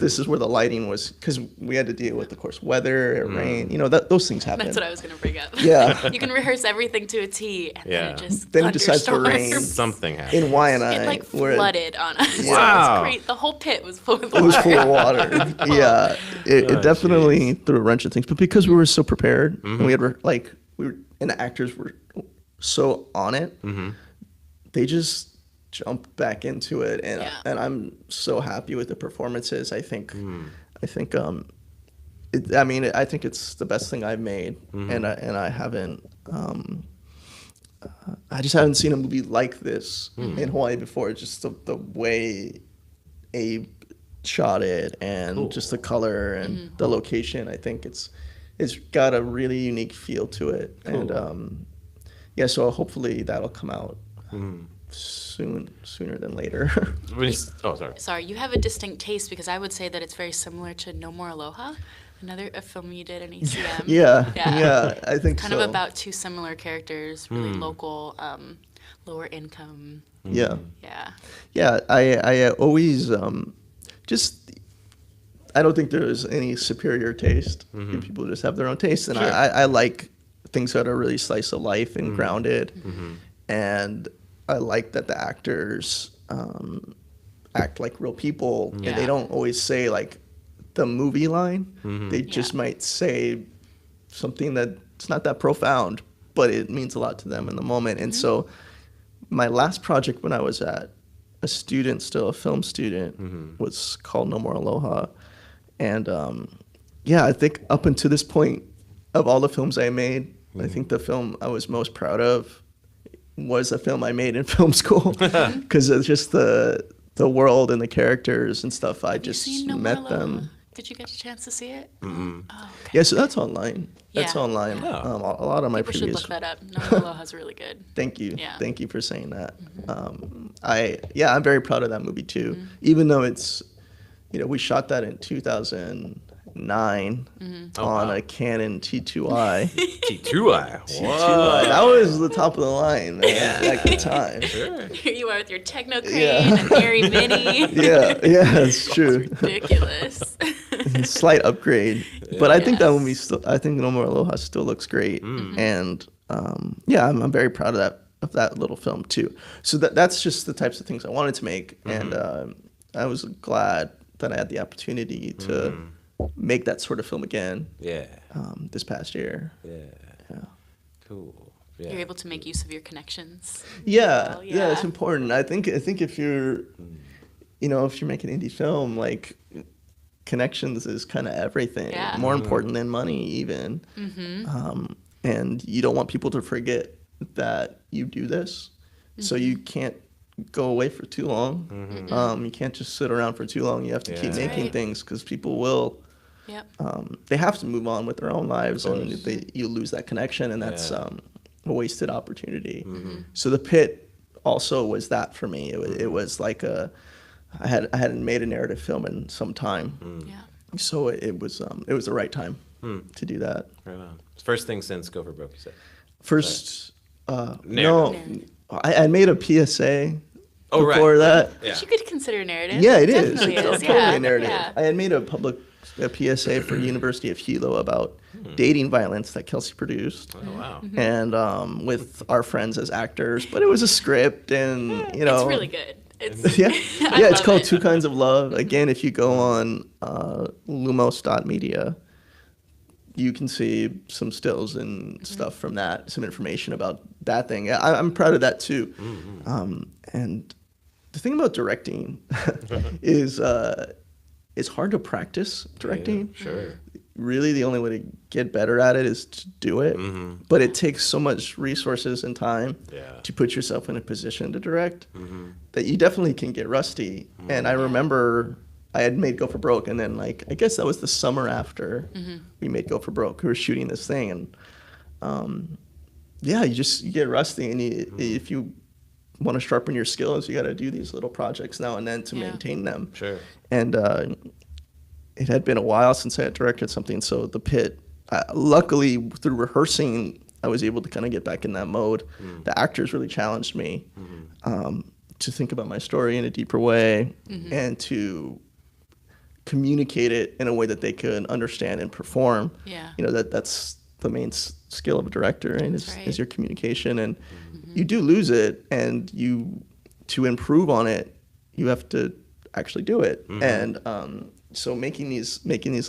This is where the lighting was, because we had to deal with, of course, weather, rain. Those things happen. That's what I was going to bring up. Yeah. You can rehearse everything to a T, and then Yeah. it just Then it decides to thunderstorms. rain. Something happened. In Waianae, It like where flooded on us. Wow. It was great. The whole pit was full of water. it was full of water. Yeah, it definitely threw a wrench in things. But because we were so prepared, and we had and the actors were so on it, they just jumped back into it, and Yeah. and I'm so happy with the performances. I think I think it's the best thing I've made, and I haven't. I just haven't seen a movie like this in Hawaii before. Just the way Abe shot it, and just the color and the location. I think it's got a really unique feel to it, and so hopefully that'll come out sooner than later. Oh, sorry. Sorry, you have a distinct taste, because I would say that it's very similar to No More Aloha, a film you did in ECM. Yeah, I think kind so. of about 2 similar characters, really local, lower income. Yeah. Yeah. I always I don't think there's any superior taste. People just have their own taste, and I like things that are really slice of life and grounded, and I like that the actors act like real people, and they don't always say like the movie line. They just might say something that's not that profound, but it means a lot to them in the moment. And so my last project when I was a film student, was called No More Aloha. And I think up until this point, of all the films I made, I think the film I was most proud of was a film I made in film school, because it's just the world and the characters and stuff. I just Seen No More met Aloha? them. Did you get a chance to see it? Oh, okay. Yeah, so that's online. That's Yeah. online. Yeah. A lot of my People should previous. look that up. No More Aloha is really good. Thank you. Yeah. Thank you for saying that. I'm very proud of that movie too. Even though it's, we shot that in 2009 on a Canon T2i. T2i. T2i. That was the top of the line, man, at the time. Here you are with your techno crane Yeah. and Airy Mini. Yeah, it's true. Ridiculous. Slight upgrade, but I think that Yes. movie I think No More Aloha still looks great, and I'm very proud of that little film too. So that's just the types of things I wanted to make, and I was glad that I had the opportunity to make that sort of film again. Yeah. This past year. Yeah. Cool. Yeah. You're able to make use of your connections. Yeah, Well, yeah, it's important. I think if you're, if you're making indie film, like, connections is kind of everything. Yeah. More important than money, even. And you don't want people to forget that you do this, so you can't go away for too long. You can't just sit around for too long. You have to keep Yeah. making Right. things, because people will. Yep. They have to move on with their own lives, and course. you lose that connection, and that's Yeah. a wasted opportunity. So the pit also was that for me. It was like I hadn't made a narrative film in some time, Yeah. so it was the right time to do that. Right on. First thing since Go for Broke, you said. First, no, Narrative. I made a PSA Oh, right. before that. Yeah. Which you could consider a narrative. Yeah, it is. Definitely It's is. totally Yeah. a narrative. Yeah. I had made a PSA for University of Hilo about dating violence that Kelsie produced. Oh, wow. And with our friends as actors, but it was a script, and you know, It's really good. It's, yeah, I yeah. It's love called it. Two Kinds of Love. Again, if you go on lumos.media, you can see some stills and stuff from that, some information about that thing. I'm proud of that too. And the thing about directing is it's hard to practice directing. Yeah, sure. Really, the only way to get better at it is to do it. But it takes so much resources and time Yeah. to put yourself in a position to direct that you definitely can get rusty. And I remember I had made Go for Broke, and then like I guess that was the summer after we made Go for Broke. We were shooting this thing, and yeah, you get rusty, and if you want to sharpen your skills, you got to do these little projects now and then to maintain them. Sure. And it had been a while since I had directed something, so The Pit, luckily through rehearsing, I was able to kind of get back in that mode. The actors really challenged me to think about my story in a deeper way and to communicate it in a way that they could understand and perform. Yeah. You know, that's the main skill of a director, right? right. Is your communication. And you do lose it, and to improve on it, you have to actually do it. And so making these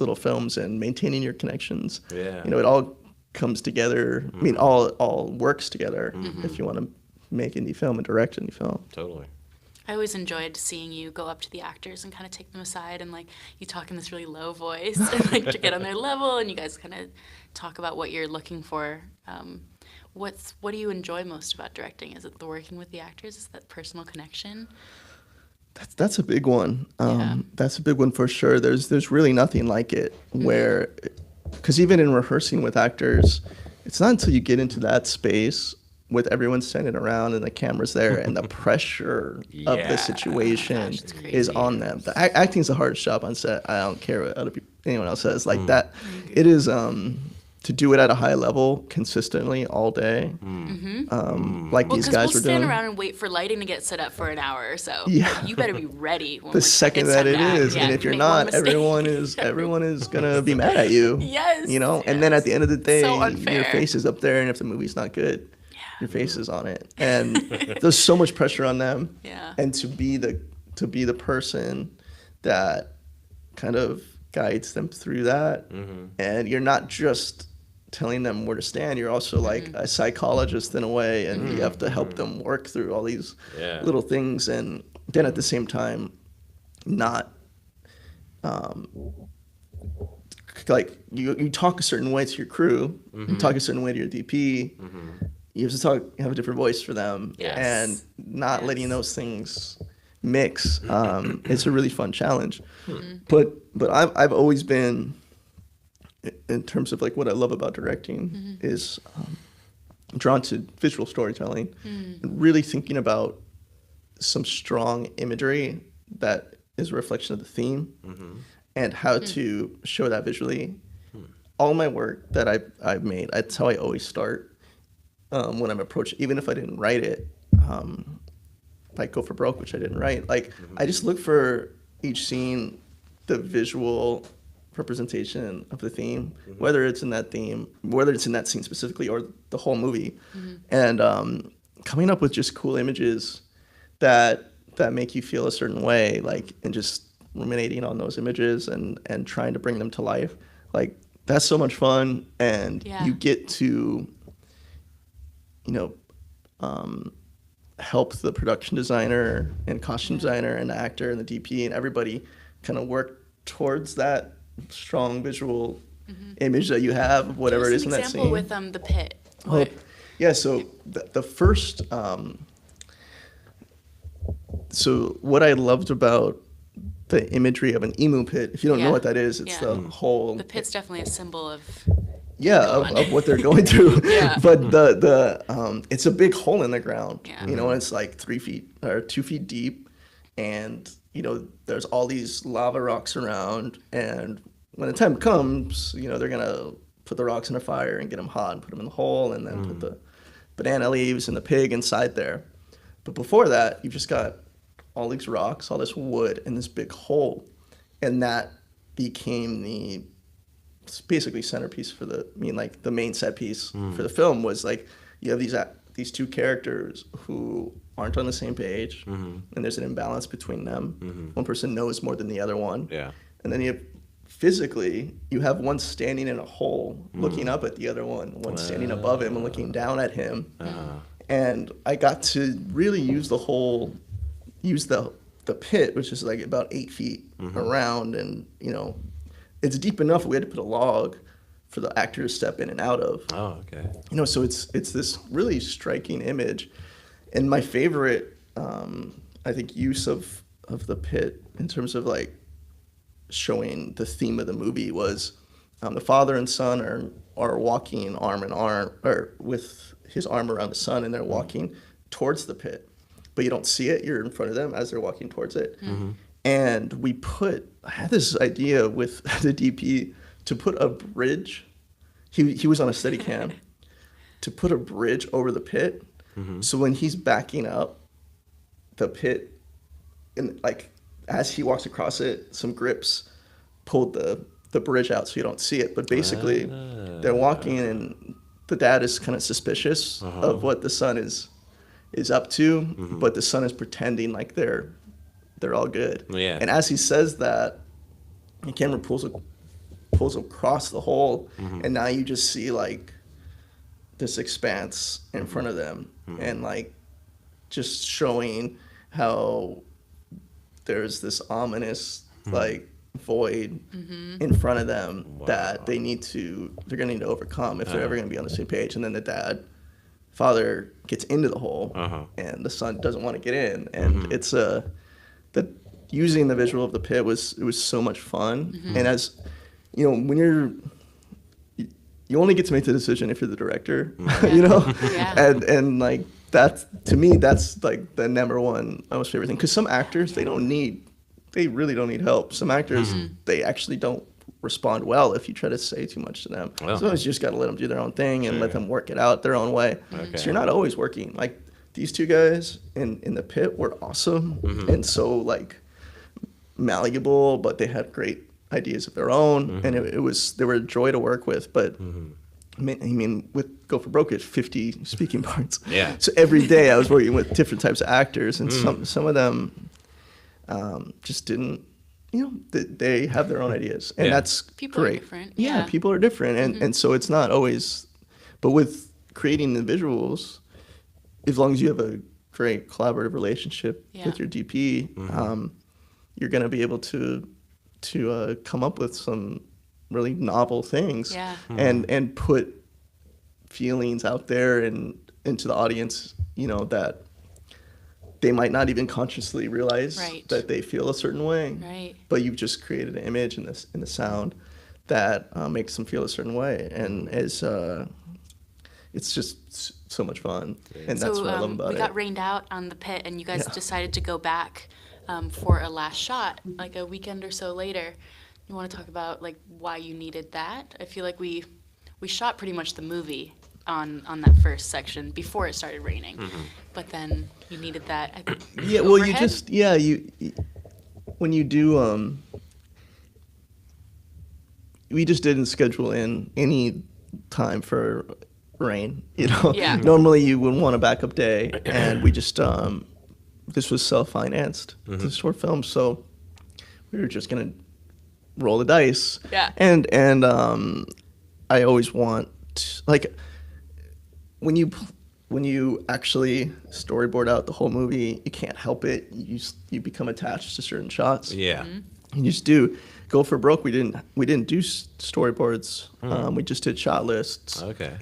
little films and maintaining your connections, Yeah. you know, it all comes together. I mean, all works together if you want to make indie film and direct indie film. Totally. I always enjoyed seeing you go up to the actors and kind of take them aside and like you talk in this really low voice and like to get on their level, and you guys kind of talk about what you're looking for. What do you enjoy most about directing? Is it the working with the actors? Is that personal connection? That's a big one. Yeah. That's a big one for sure. There's really nothing like it where, because even in rehearsing with actors, it's not until you get into that space with everyone standing around and the camera's there and the pressure of Yeah. the situation Gosh, it's is crazy. on them. Acting's the hardest job on set. I don't care what anyone else says. Like that, it is. To do it at a high level consistently all day, like Well, these because guys we'll were stand doing. around and wait for lighting to get set up for an hour or so. Yeah. Like, you better be ready when The it's second time that it to act. is, Yeah, and if you're make one not, mistake. everyone is gonna be mad at you. Yes, You know, and then at the end of the day, So your unfair. face is up there, and if the movie's not good, your face is on it, and there's so much pressure on them. Yeah. And to be the person that kind of guides them through that, and you're not just telling them where to stand, you're also like a psychologist in a way, and you have to help them work through all these Yeah. little things, and then at the same time not like you talk a certain way to your crew, you talk a certain way to your DP, you have to have a different voice for them, Yes. and not Yes. letting those things mix. It's a really fun challenge, but I've always been, in terms of like what I love about directing, is drawn to visual storytelling and really thinking about some strong imagery that is a reflection of the theme and how to show that visually. All my work that I've made, that's how I always start when I'm approaching, even if I didn't write it, like Go for Broke, which I didn't write. Like I just look for each scene, the visual representation of the theme, whether it's in that theme, whether it's in that scene specifically or the whole movie, and coming up with just cool images that make you feel a certain way, like, and just ruminating on those images and trying to bring them to life. Like that's so much fun, and Yeah. you get to, you know, help the production designer and costume designer and the actor and the DP and everybody kind of work towards that strong visual image that you have of whatever it is in that example scene. with The Pit. Well, yeah, so the first, so what I loved about the imagery of an emu pit, if you don't know Yeah. what that is, it's Yeah. the whole, The pit's definitely a symbol of of what they're going through. Yeah. But the it's a big hole in the ground, Yeah. you know, and it's like 3 feet or 2 feet deep, and there's all these lava rocks around, and when the time comes, they're gonna put the rocks in a fire and get them hot and put them in the hole, and then put the banana leaves and the pig inside there. But before that, you've just got all these rocks, all this wood, and this big hole, and that became the basically centerpiece for the main set piece for the film. Was like, you have these two characters who aren't on the same page, and there's an imbalance between them. One person knows more than the other one, and then physically you have one standing in a hole looking up at the other one standing above him and looking down at him. And I got to really use the pit, which is like about 8 feet around, and it's deep enough we had to put a log for the actor to step in and out of. Oh, okay. So it's this really striking image. And my favorite, I think, use of the pit in terms of like showing the theme of the movie was the father and son are walking arm in arm, or with his arm around the son, and they're walking towards the pit. But you don't see it, you're in front of them as they're walking towards it. And I had this idea with the DP to put a bridge. He was on a Steadicam to put a bridge over the pit. So when he's backing up the pit, and like as he walks across it, some grips pulled the bridge out so you don't see it. But basically, they're walking, and the dad is kind of suspicious of what the son is up to, but the son is pretending like they're all good. Yeah. And as he says that, the camera pulls across the hole, and now you just see like this expanse in front of them, and like just showing how there's this ominous like void in front of them that they're gonna need to overcome if they're ever gonna be on the same page. And then the father gets into the hole, and the son doesn't want to get in, and it's using the visual of the pit was so much fun. And as when you only get to make the decision if you're the director, and like that's, to me, that's like the number one most favorite thing, because some actors they really don't need help. Some actors they actually don't respond well if you try to say too much to them. Sometimes you just got to let them do their own thing and let them work it out their own way. So you're not always working. Like these two guys in the pit were awesome and so like malleable, but they had great ideas of their own, and they were a joy to work with. But I mean, with Go for Broke, it's 50 speaking parts. Yeah. So every day I was working with different types of actors, and some of them just didn't. They have their own ideas, and that's people great. Are different. Yeah, people are different, and so it's not always. But with creating the visuals, as long as you have a great collaborative relationship with your DP, you're going to be able to come up with some really novel things, and put feelings out there and into the audience, that they might not even consciously realize that they feel a certain way, but you've just created an image in the sound that makes them feel a certain way, and it's just so much fun, and that's what I love about it. We got rained out on the pit, and you guys decided to go back for a last shot, like a weekend or so later. You want to talk about like why you needed that? I feel like we shot pretty much the movie on that first section before it started raining, but then you needed that. I think, well, overhead? you when you do we just didn't schedule in any time for rain. Normally you would want a backup day, and we just this was self-financed, the short film, so we were just gonna roll the dice. And I always want like when you actually storyboard out the whole movie, you can't help it. You become attached to certain shots. Yeah. You just do. Go for Broke, we didn't do storyboards. We just did shot lists. Okay.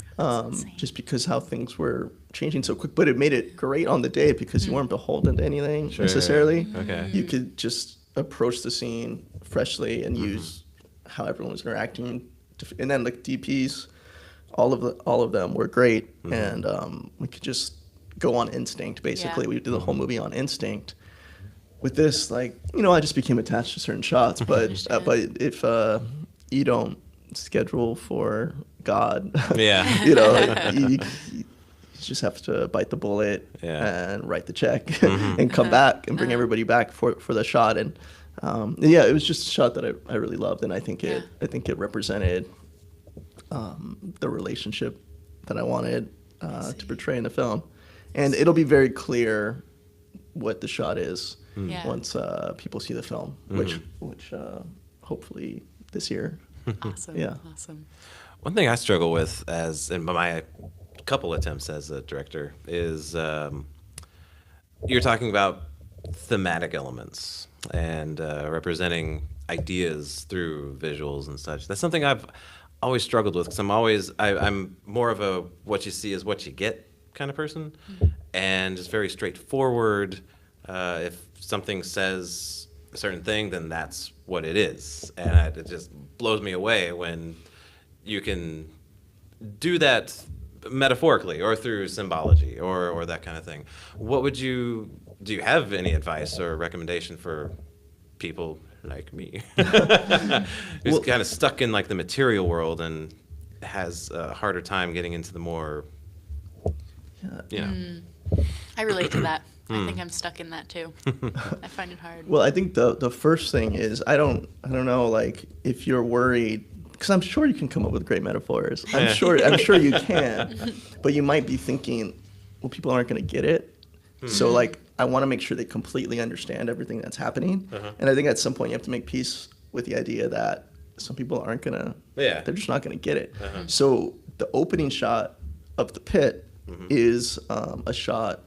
Just because how things were changing so quick, but it made it great on the day because you weren't beholden to anything necessarily. Okay. You could just approach the scene freshly and use how everyone was interacting, and then like DPs, all of them were great, and we could just go on instinct. Basically, we did the whole movie on instinct, with this, like, I just became attached to certain shots. But if you don't schedule for God, Yeah. you just have to bite the bullet and write the check and come back and bring everybody back for the shot. And it was just a shot that I really loved, and I think it represented the relationship that I wanted to portray in the film. And it'll be very clear what the shot is once people see the film, which hopefully this year. Awesome. Yeah. Awesome. One thing I struggle with in my couple attempts as a director is you're talking about thematic elements and representing ideas through visuals and such. That's something I've always struggled with, because I'm more of a what you see is what you get kind of person, and just very straightforward. If something says a certain thing, then that's what it is, and it just blows me away when you can do that metaphorically or through symbology or that kind of thing. Do you have any advice or recommendation for people like me who's kind of stuck in like the material world and has a harder time getting into the more, I relate to that. I think I'm stuck in that too. I find it hard. Well, I think the first thing is I don't know, like, if you're worried, because I'm sure you can come up with great metaphors. I'm sure you can, but you might be thinking, well, people aren't going to get it. So like, I want to make sure they completely understand everything that's happening. And I think at some point you have to make peace with the idea that some people aren't going to, they're just not going to get it. So the opening shot of the pit is a shot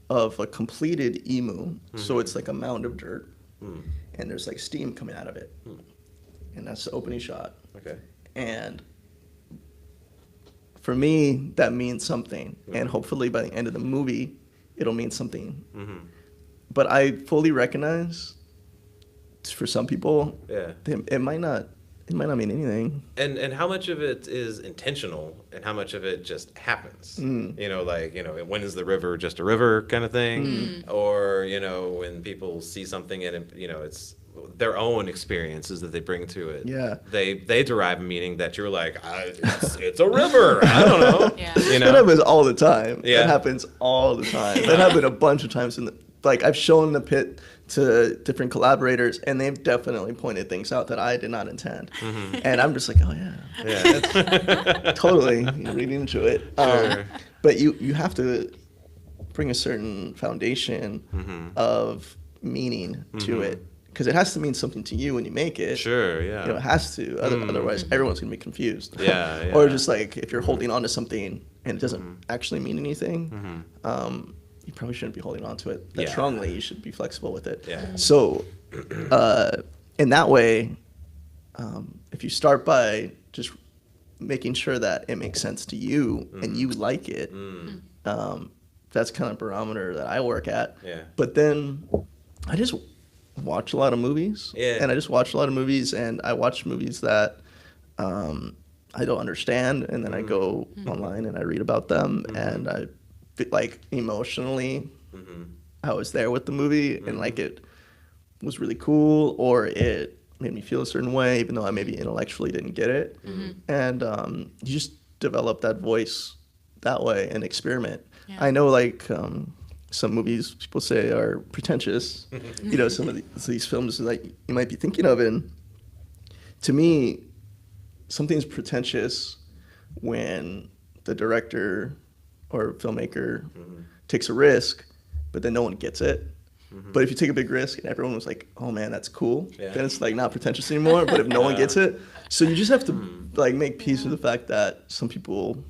of a completed emu. So it's like a mound of dirt, and there's like steam coming out of it. And that's the opening shot. Okay. And for me, that means something. And hopefully by the end of the movie, it'll mean something. But I fully recognize, for some people, it might not mean anything. And how much of it is intentional and how much of it just happens? When is the river just a river kind of thing? Or, when people see something and, it's their own experiences that they bring to it. Yeah. They derive a meaning that you're like, it's a river. I don't know. That happens all the time. Yeah. That happens all the time. That happened a bunch of times. I've shown the pit to different collaborators, and they've definitely pointed things out that I did not intend. And I'm just like, oh yeah. That's totally reading into it. Sure. But you have to bring a certain foundation of meaning to it, because it has to mean something to you when you make it. Sure, yeah. It has to. Otherwise, everyone's going to be confused. Yeah. Or just like, if you're holding on to something and it doesn't actually mean anything, you probably shouldn't be holding on to it that strongly. You should be flexible with it. Yeah. So, in that way, if you start by just making sure that it makes sense to you and you like it, that's kind of barometer that I work at. Yeah. But then I just watch a lot of movies. Yeah. And I just watch a lot of movies, and I watch movies that I don't understand, and then I go online and I read about them, and I like emotionally I was there with the movie, and like it was really cool, or it made me feel a certain way even though I maybe intellectually didn't get it. And you just develop that voice that way and experiment. I know, like, some movies people say are pretentious, some of these films that you might be thinking of, and to me something's pretentious when the director or filmmaker takes a risk, but then no one gets it. But if you take a big risk and everyone was like, oh man, that's cool, then it's like not pretentious anymore. But if no one gets it, so you just have to like make peace with the fact that some people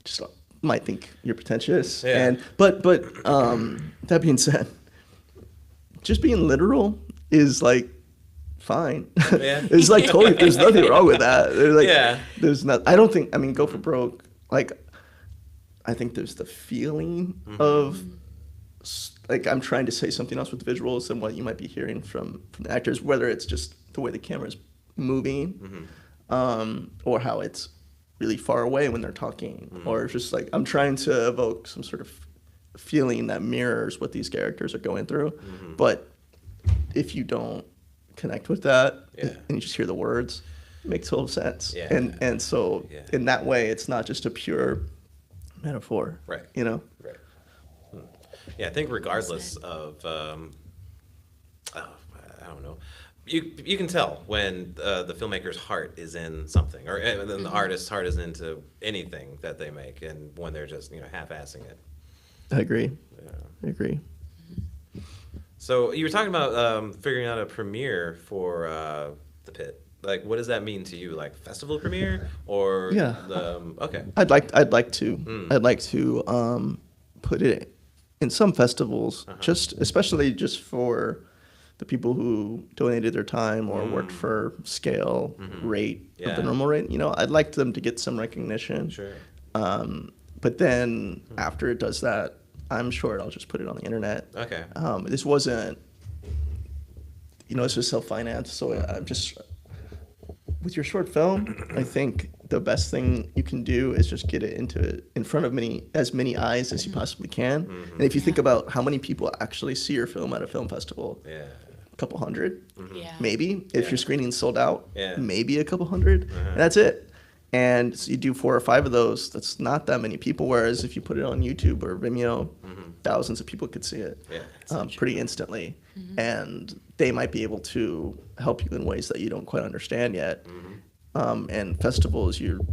just might think you're pretentious. And but that being said, just being literal is like fine. It's like totally, there's nothing wrong with that. There's like, there's not, I don't think, I mean, Go for Broke, like, I think there's the feeling of, like, I'm trying to say something else with visuals than what you might be hearing from the actors, whether it's just the way the camera's moving, or how it's really far away when they're talking, or just like, I'm trying to evoke some sort of feeling that mirrors what these characters are going through. But if you don't connect with that Yeah. and you just hear the words, it makes total sense. Yeah. And so Yeah. in that way, it's not just a pure metaphor. Right. You know? Right. Yeah, I think regardless of, I don't know, you can tell when the filmmaker's heart is in something, or then the artist's heart is into anything that they make, and when they're just half-assing it. I agree. Yeah. I agree. So you were talking about figuring out a premiere for The Pit. Like, what does that mean to you? Like festival premiere or Yeah. Okay. I'd like to. I'd like to put it in some festivals, especially just for the people who donated their time or worked for scale rate of Yeah. the normal rate. I'd like them to get some recognition. Sure. But then after it does that, I'm sure I'll just put it on the internet. Okay. This wasn't, this was self-financed, so I'm just, with your short film, I think the best thing you can do is just get it in front of as many eyes as you possibly can. And if you think about how many people actually see your film at a film festival, Yeah. a couple hundred, Yeah. maybe. If your screening's sold out, Yeah. maybe a couple hundred, and that's it. And so you do 4 or 5 of those, that's not that many people. Whereas if you put it on YouTube or Vimeo, thousands of people could see it Yeah. pretty instantly. And they might be able to help you in ways that you don't quite understand yet. And festivals, you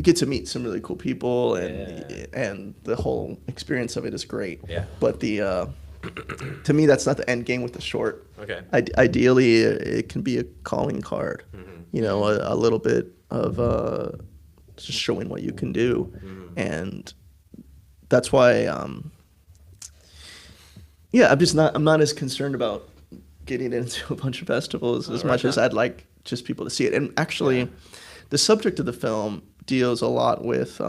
get to meet some really cool people, and the whole experience of it is great. Yeah. But to me, that's not the end game with the short. Okay. Ideally, it can be a calling card. A little bit of just showing what you can do, and that's why. I'm not as concerned about getting into a bunch of festivals as much as I'd like just people to see it. And actually, the subject of the film deals a lot with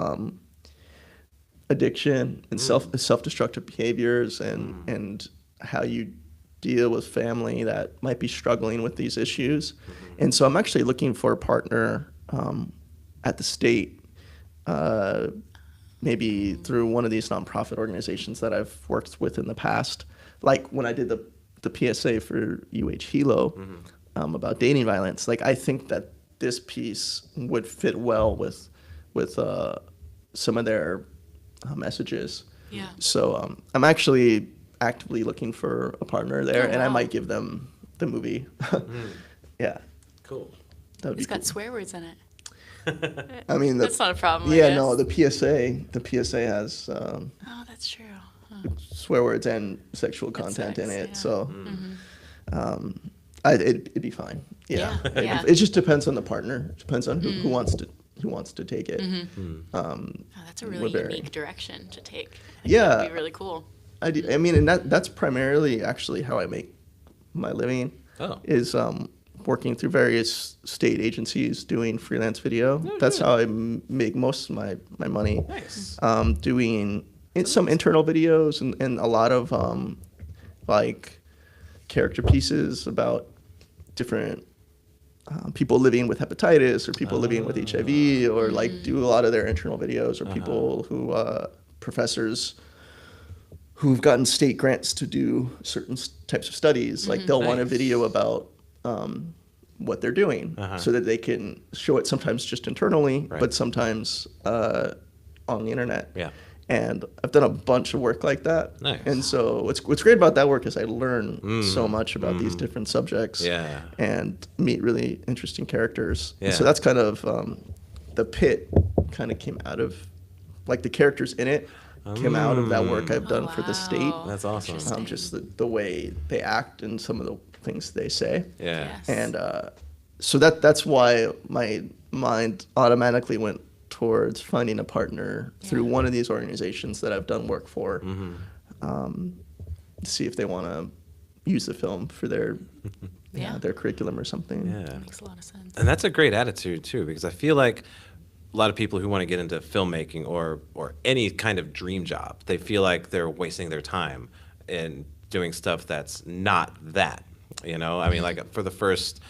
addiction and self-destructive behaviors and how you deal with family that might be struggling with these issues. And so I'm actually looking for a partner at the state, maybe through one of these nonprofit organizations that I've worked with in the past. Like when I did the PSA for Hilo about dating violence, like I think that this piece would fit well with some of their messages. Yeah. So I'm actually actively looking for a partner there, Oh, and I wow. might give them the movie. Yeah, Cool. that would be It's got cool. swear words in it. I mean, That's not a problem. I yeah, guess. no, the PSA has Oh, that's true. Huh. swear words and sexual content in sex, it, yeah. so it'd be fine. Yeah, Yeah, yeah. It just depends on the partner. It depends on who wants to take it. Oh, that's a really very- unique direction to take. Yeah. That'd be really cool. I mean, and that's primarily actually how I make my living. Oh. Is working through various state agencies doing freelance video. That's how I make most of my money. Nice. Doing some internal videos and a lot of like character pieces about different people living with hepatitis or people living with HIV, or like do a lot of their internal videos, or people who professors who've gotten state grants to do certain types of studies. Like they'll want a Nice. video about what they're doing so that they can show it sometimes just internally, Right. but sometimes on the internet. Yeah. And I've done a bunch of work like that. Nice. And so what's great about that work is I learn so much about these different subjects Yeah. and meet really interesting characters. And Yeah. so that's kind of the Pit kind of came out of, like the characters in it came out of that work I've done for the state. Wow. That's awesome. Interesting. Just the way they act and some of the things they say. Yeah. Yes. And so that's why my mind automatically went towards finding a partner through one of these organizations that I've done work for, to see if they want to use the film for their Yeah. their curriculum or something. Yeah. Makes a lot of sense. And that's a great attitude too, because I feel like a lot of people who want to get into filmmaking or any kind of dream job, they feel like they're wasting their time in doing stuff that's not that. I mean, like for the first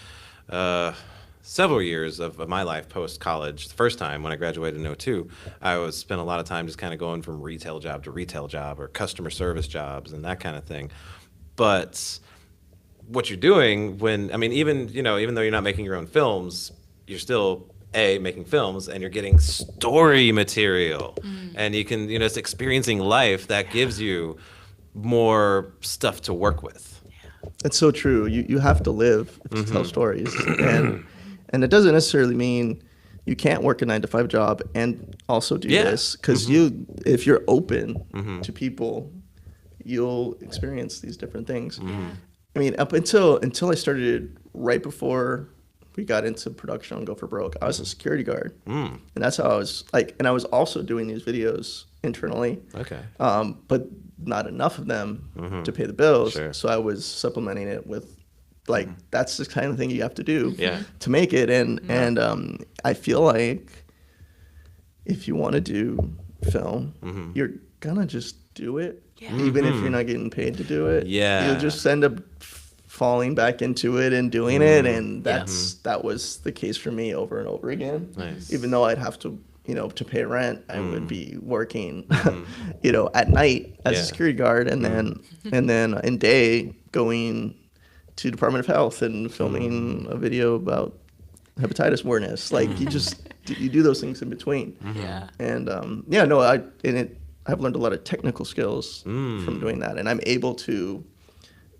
several years of my life post college, the first time when I graduated in 2002, I spent a lot of time just kind of going from retail job to retail job or customer service jobs and that kind of thing. But what you're doing when, I mean, even though you're not making your own films, you're still making films, and you're getting story material, and you can, it's experiencing life that gives you more stuff to work with. It's so true. You have to live to tell stories, and it doesn't necessarily mean you can't work a 9-to-5 job and also do this, because if you're open to people, you'll experience these different things. I mean, up until I started, right before we got into production on Go for Broke, I was a security guard, and that's how I was like. And I was also doing these videos internally, but not enough of them to pay the bills. Sure. So I was supplementing it with, like, that's the kind of thing you have to do to make it. And I feel like if you want to do film, you're gonna just do it, even if you're not getting paid to do it. You'll just end up falling back into it and doing it, and that was the case for me over and over again. Nice. Even though I'd have to, to pay rent, I would be working, at night as a security guard, and then in day going to Department of Health and filming a video about hepatitis awareness. Like, you do those things in between. And I've learned a lot of technical skills from doing that, and I'm able to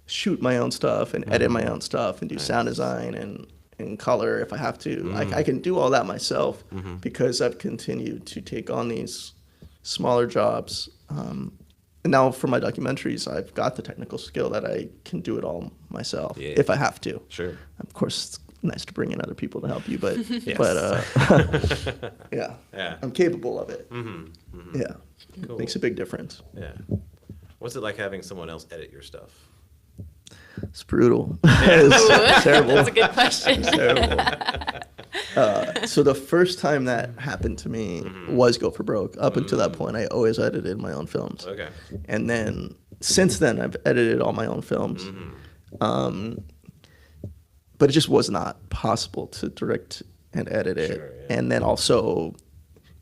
shoot my own stuff and edit my own stuff and do sound design and color if I have to. I can do all that myself because I've continued to take on these smaller jobs. And now for my documentaries, I've got the technical skill that I can do it all myself if I have to. Sure. Of course, it's nice to bring in other people to help you, but I'm capable of it. Yeah, Cool. makes a big difference. Yeah. What's it like having someone else edit your stuff? It's brutal. It's terrible. That's a good question. It's terrible. So the first time that happened to me was Go for Broke. Up until that point, I always edited my own films. Okay. And then since then, I've edited all my own films. But it just was not possible to direct and edit it. Sure, yeah. And then also,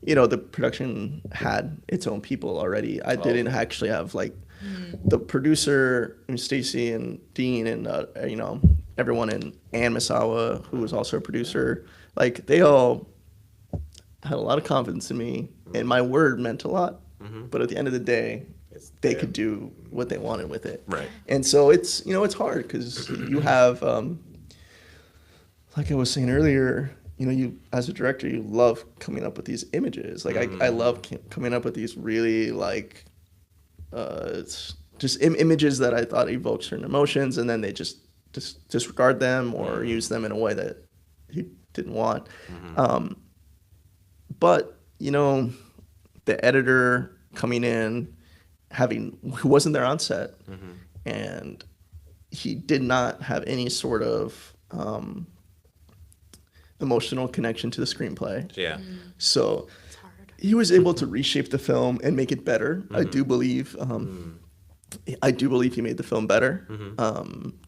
the production had its own people already. I didn't actually have, like, the producer, Stacy and Dean, and everyone, and Ann Misawa, who was also a producer. Like, they all had a lot of confidence in me, and my word meant a lot. But at the end of the day, they could do what they wanted with it. Right. And so it's it's hard because you have, like I was saying earlier, you as a director, you love coming up with these images. Like I love coming up with these really, like, it's just images that I thought evoked certain emotions, and then they just disregard them or use them in a way that you didn't want. But the editor coming in, who wasn't there on set, and he did not have any sort of emotional connection to the screenplay. Yeah. So he was able to reshape the film and make it better. I do believe he made the film better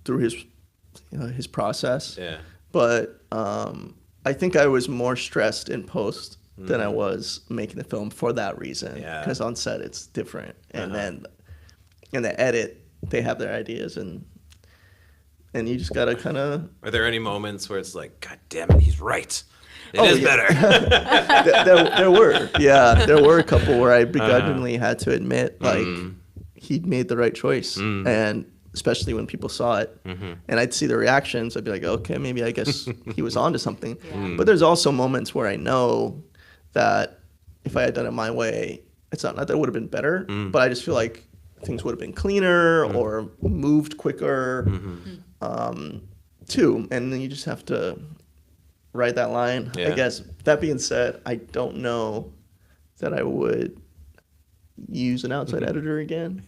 through his process. Yeah. But I think I was more stressed in post than I was making the film for that reason. Yeah. Because on set it's different, and then in the edit they have their ideas, and you just gotta kind of. Are there any moments where it's like, God damn it, he's right? It is better. there were. Yeah, there were a couple where I begrudgingly had to admit, like, he made the right choice. And especially when people saw it. And I'd see the reactions, I'd be like, okay, maybe I guess he was onto something. But there's also moments where I know that if I had done it my way, it's not that it would have been better, but I just feel like things would have been cleaner or moved quicker, too. And then you just have to ride that line. I guess. That being said, I don't know that I would use an outside editor again.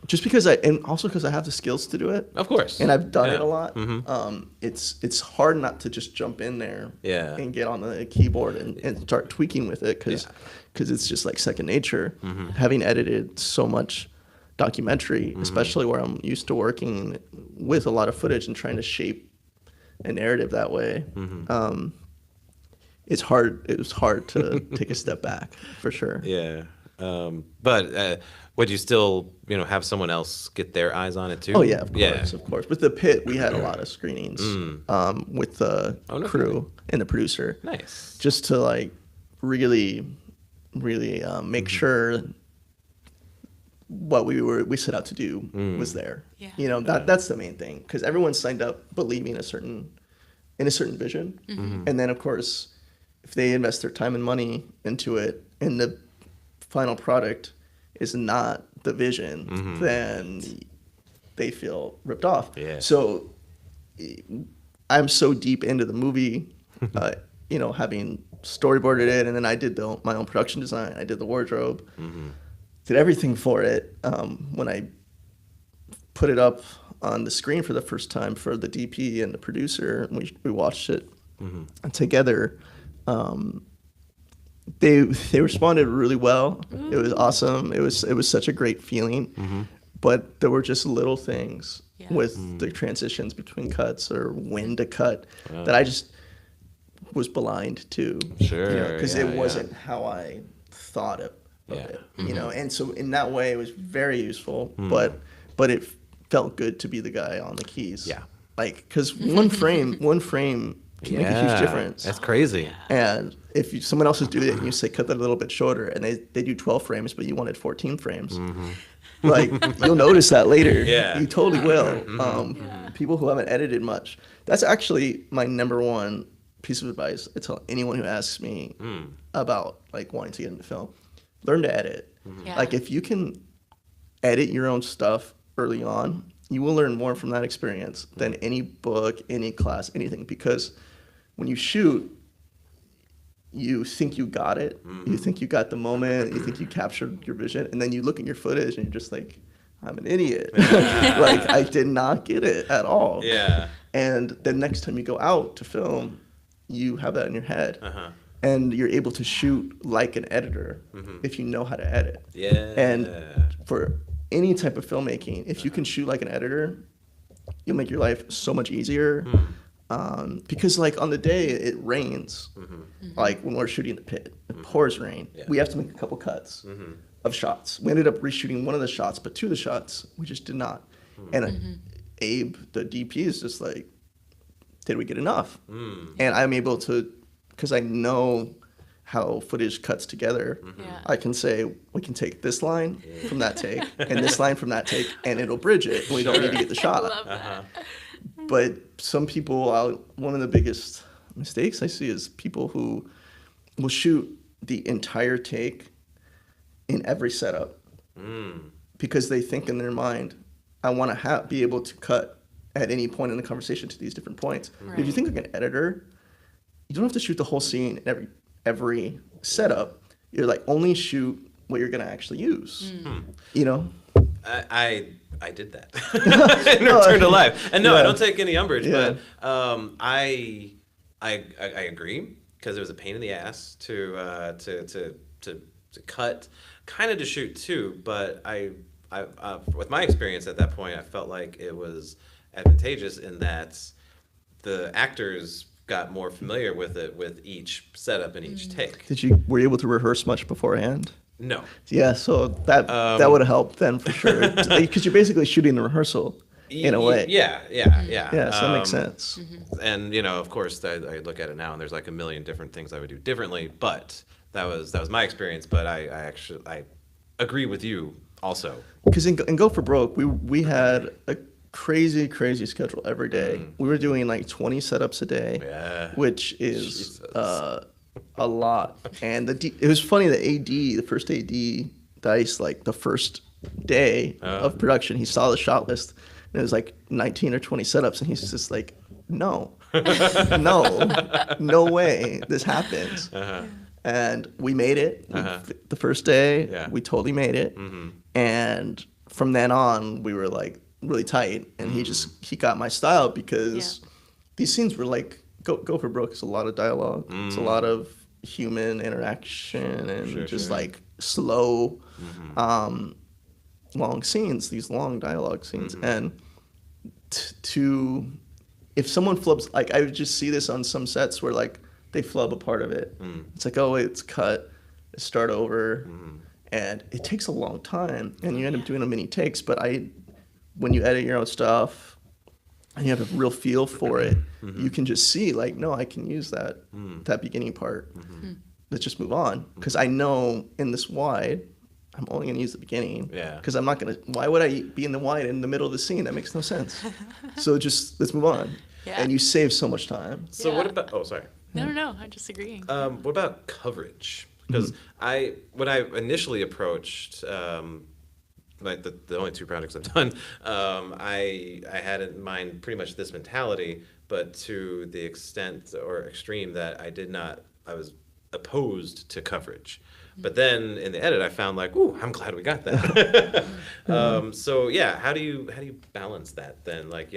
Just because and also because I have the skills to do it. Of course. And I've done it a lot. It's hard not to just jump in there and get on the keyboard and start tweaking with it because it's just like second nature. Having edited so much documentary, especially where I'm used to working with a lot of footage and trying to shape a narrative that way. It's hard. It was hard to take a step back, for sure. Yeah. But would you still, have someone else get their eyes on it too? Oh yeah, of course. With the pit, we had a lot of screenings with the crew and the producer. Nice. Just to like really make sure what we set out to do was there. Yeah. That's the main thing, because everyone signed up believing in a certain vision, and then of course, if they invest their time and money into it, and the final product is not the vision, then they feel ripped off. Yeah. So I'm so deep into the movie, having storyboarded it, and then I did my own production design. I did the wardrobe, did everything for it. When I put it up on the screen for the first time for the DP and the producer, and we watched it together. They responded really well. It was awesome. It was such a great feeling. But there were just little things with the transitions between cuts or when to cut that I just was blind to. Sure. Because it wasn't how I thought of it. And so in that way it was very useful. But it felt good to be the guy on the keys. Yeah. Like, because one frame can make a huge difference. That's crazy. And if someone else is doing it and you say cut that a little bit shorter, and they do 12 frames, but you wanted 14 frames, like, you'll notice that later. Yeah. You totally will. People who haven't edited much. That's actually my number one piece of advice I tell anyone who asks me about like wanting to get into film. Learn to edit. Yeah. Like, if you can edit your own stuff early on, you will learn more from that experience than any book, any class, anything. Because when you shoot, you think you got it. You think you got the moment. You think you captured your vision. And then you look at your footage and you're just like, I'm an idiot. Like, I did not get it at all. Yeah. And the next time you go out to film, you have that in your head. And you're able to shoot like an editor if you know how to edit. Yeah. And for any type of filmmaking, if you can shoot like an editor, you'll make your life so much easier. Because like on the day it rains, like when we're shooting the pit, it pours rain. Yeah. We have to make a couple cuts of shots. We ended up reshooting one of the shots, but two of the shots we just did not. And Abe, the DP, is just like, did we get enough? And I'm able to, because I know how footage cuts together, I can say, we can take this line from that take and this line from that take, and it'll bridge it. We don't need to get the shot. I love that. But some people, one of the biggest mistakes I see is people who will shoot the entire take in every setup because they think in their mind, I want to be able to cut at any point in the conversation to these different points. Right. If you think like an editor, you don't have to shoot the whole scene in every setup. You're like, only shoot what you're going to actually use. You know? I did that in Return to Life, and no, I don't take any umbrage, but I agree, because it was a pain in the ass to cut, kind of to shoot too. But I with my experience at that point, I felt like it was advantageous in that the actors got more familiar with it with each setup and each take. Were you able to rehearse much beforehand? No. Yeah, so that would have helped then for sure, because you're basically shooting the rehearsal in a way. Yeah. Yeah, so that makes sense. And of course, I look at it now, and there's like a million different things I would do differently. But that was my experience. But I agree with you also. Because in Go for Broke, we had a crazy schedule every day. We were doing like 20 setups a day, which is a lot. And it was funny, the first AD, Dice, like the first day of production, he saw the shot list and it was like 19 or 20 setups, and he's just like, no way this happens. And we made it the first day. We totally made it. And from then on, we were like really tight, and he got my style, because these scenes were like, Go for Broke is a lot of dialogue. It's a lot of human interaction and like slow, long scenes, these long dialogue scenes. And if someone flubs, like I would just see this on some sets where like they flub a part of it. It's like, oh, it's cut, start over. and it takes a long time, and you end up doing a many takes. But when you edit your own stuff and you have a real feel for it, you can just see like, no, I can use that beginning part. Let's just move on, because I know in this wide, I'm only gonna use the beginning. Yeah. Because I'm not gonna. Why would I be in the wide in the middle of the scene? That makes no sense. So just let's move on. Yeah. And you save so much time. So Yeah. what about? Oh, sorry. No, I'm just agreeing. What about coverage? Because when I initially approached, like the only 2 projects I've done, I had in mind pretty much this mentality, but to the extent or extreme that I was opposed to coverage. But then in the edit, I found like, ooh, I'm glad we got that. So yeah, how do you balance that then? Like,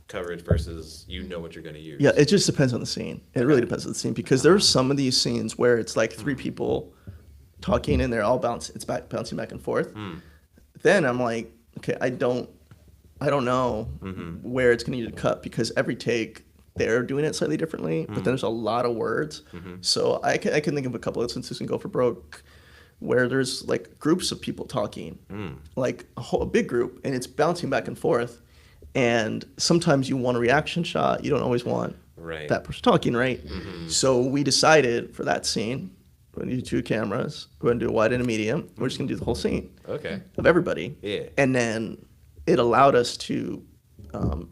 coverage versus what you're going to use. Yeah, it just depends on the scene. It really depends on the scene, because there are some of these scenes where it's like 3 people talking and they're all bouncing back and forth. Then I'm like, okay, I don't know where it's going to need to cut, because every take they're doing it slightly differently, but then there's a lot of words. So I can think of a couple of instances in Go for Broke where there's like groups of people talking, like a big group, and it's bouncing back and forth. And sometimes you want a reaction shot. You don't always want that person talking, right? So we decided for that scene, we're going to do 2 cameras. We're going to do a wide and a medium. We're just going to do the whole scene of everybody. Yeah. And then it allowed us to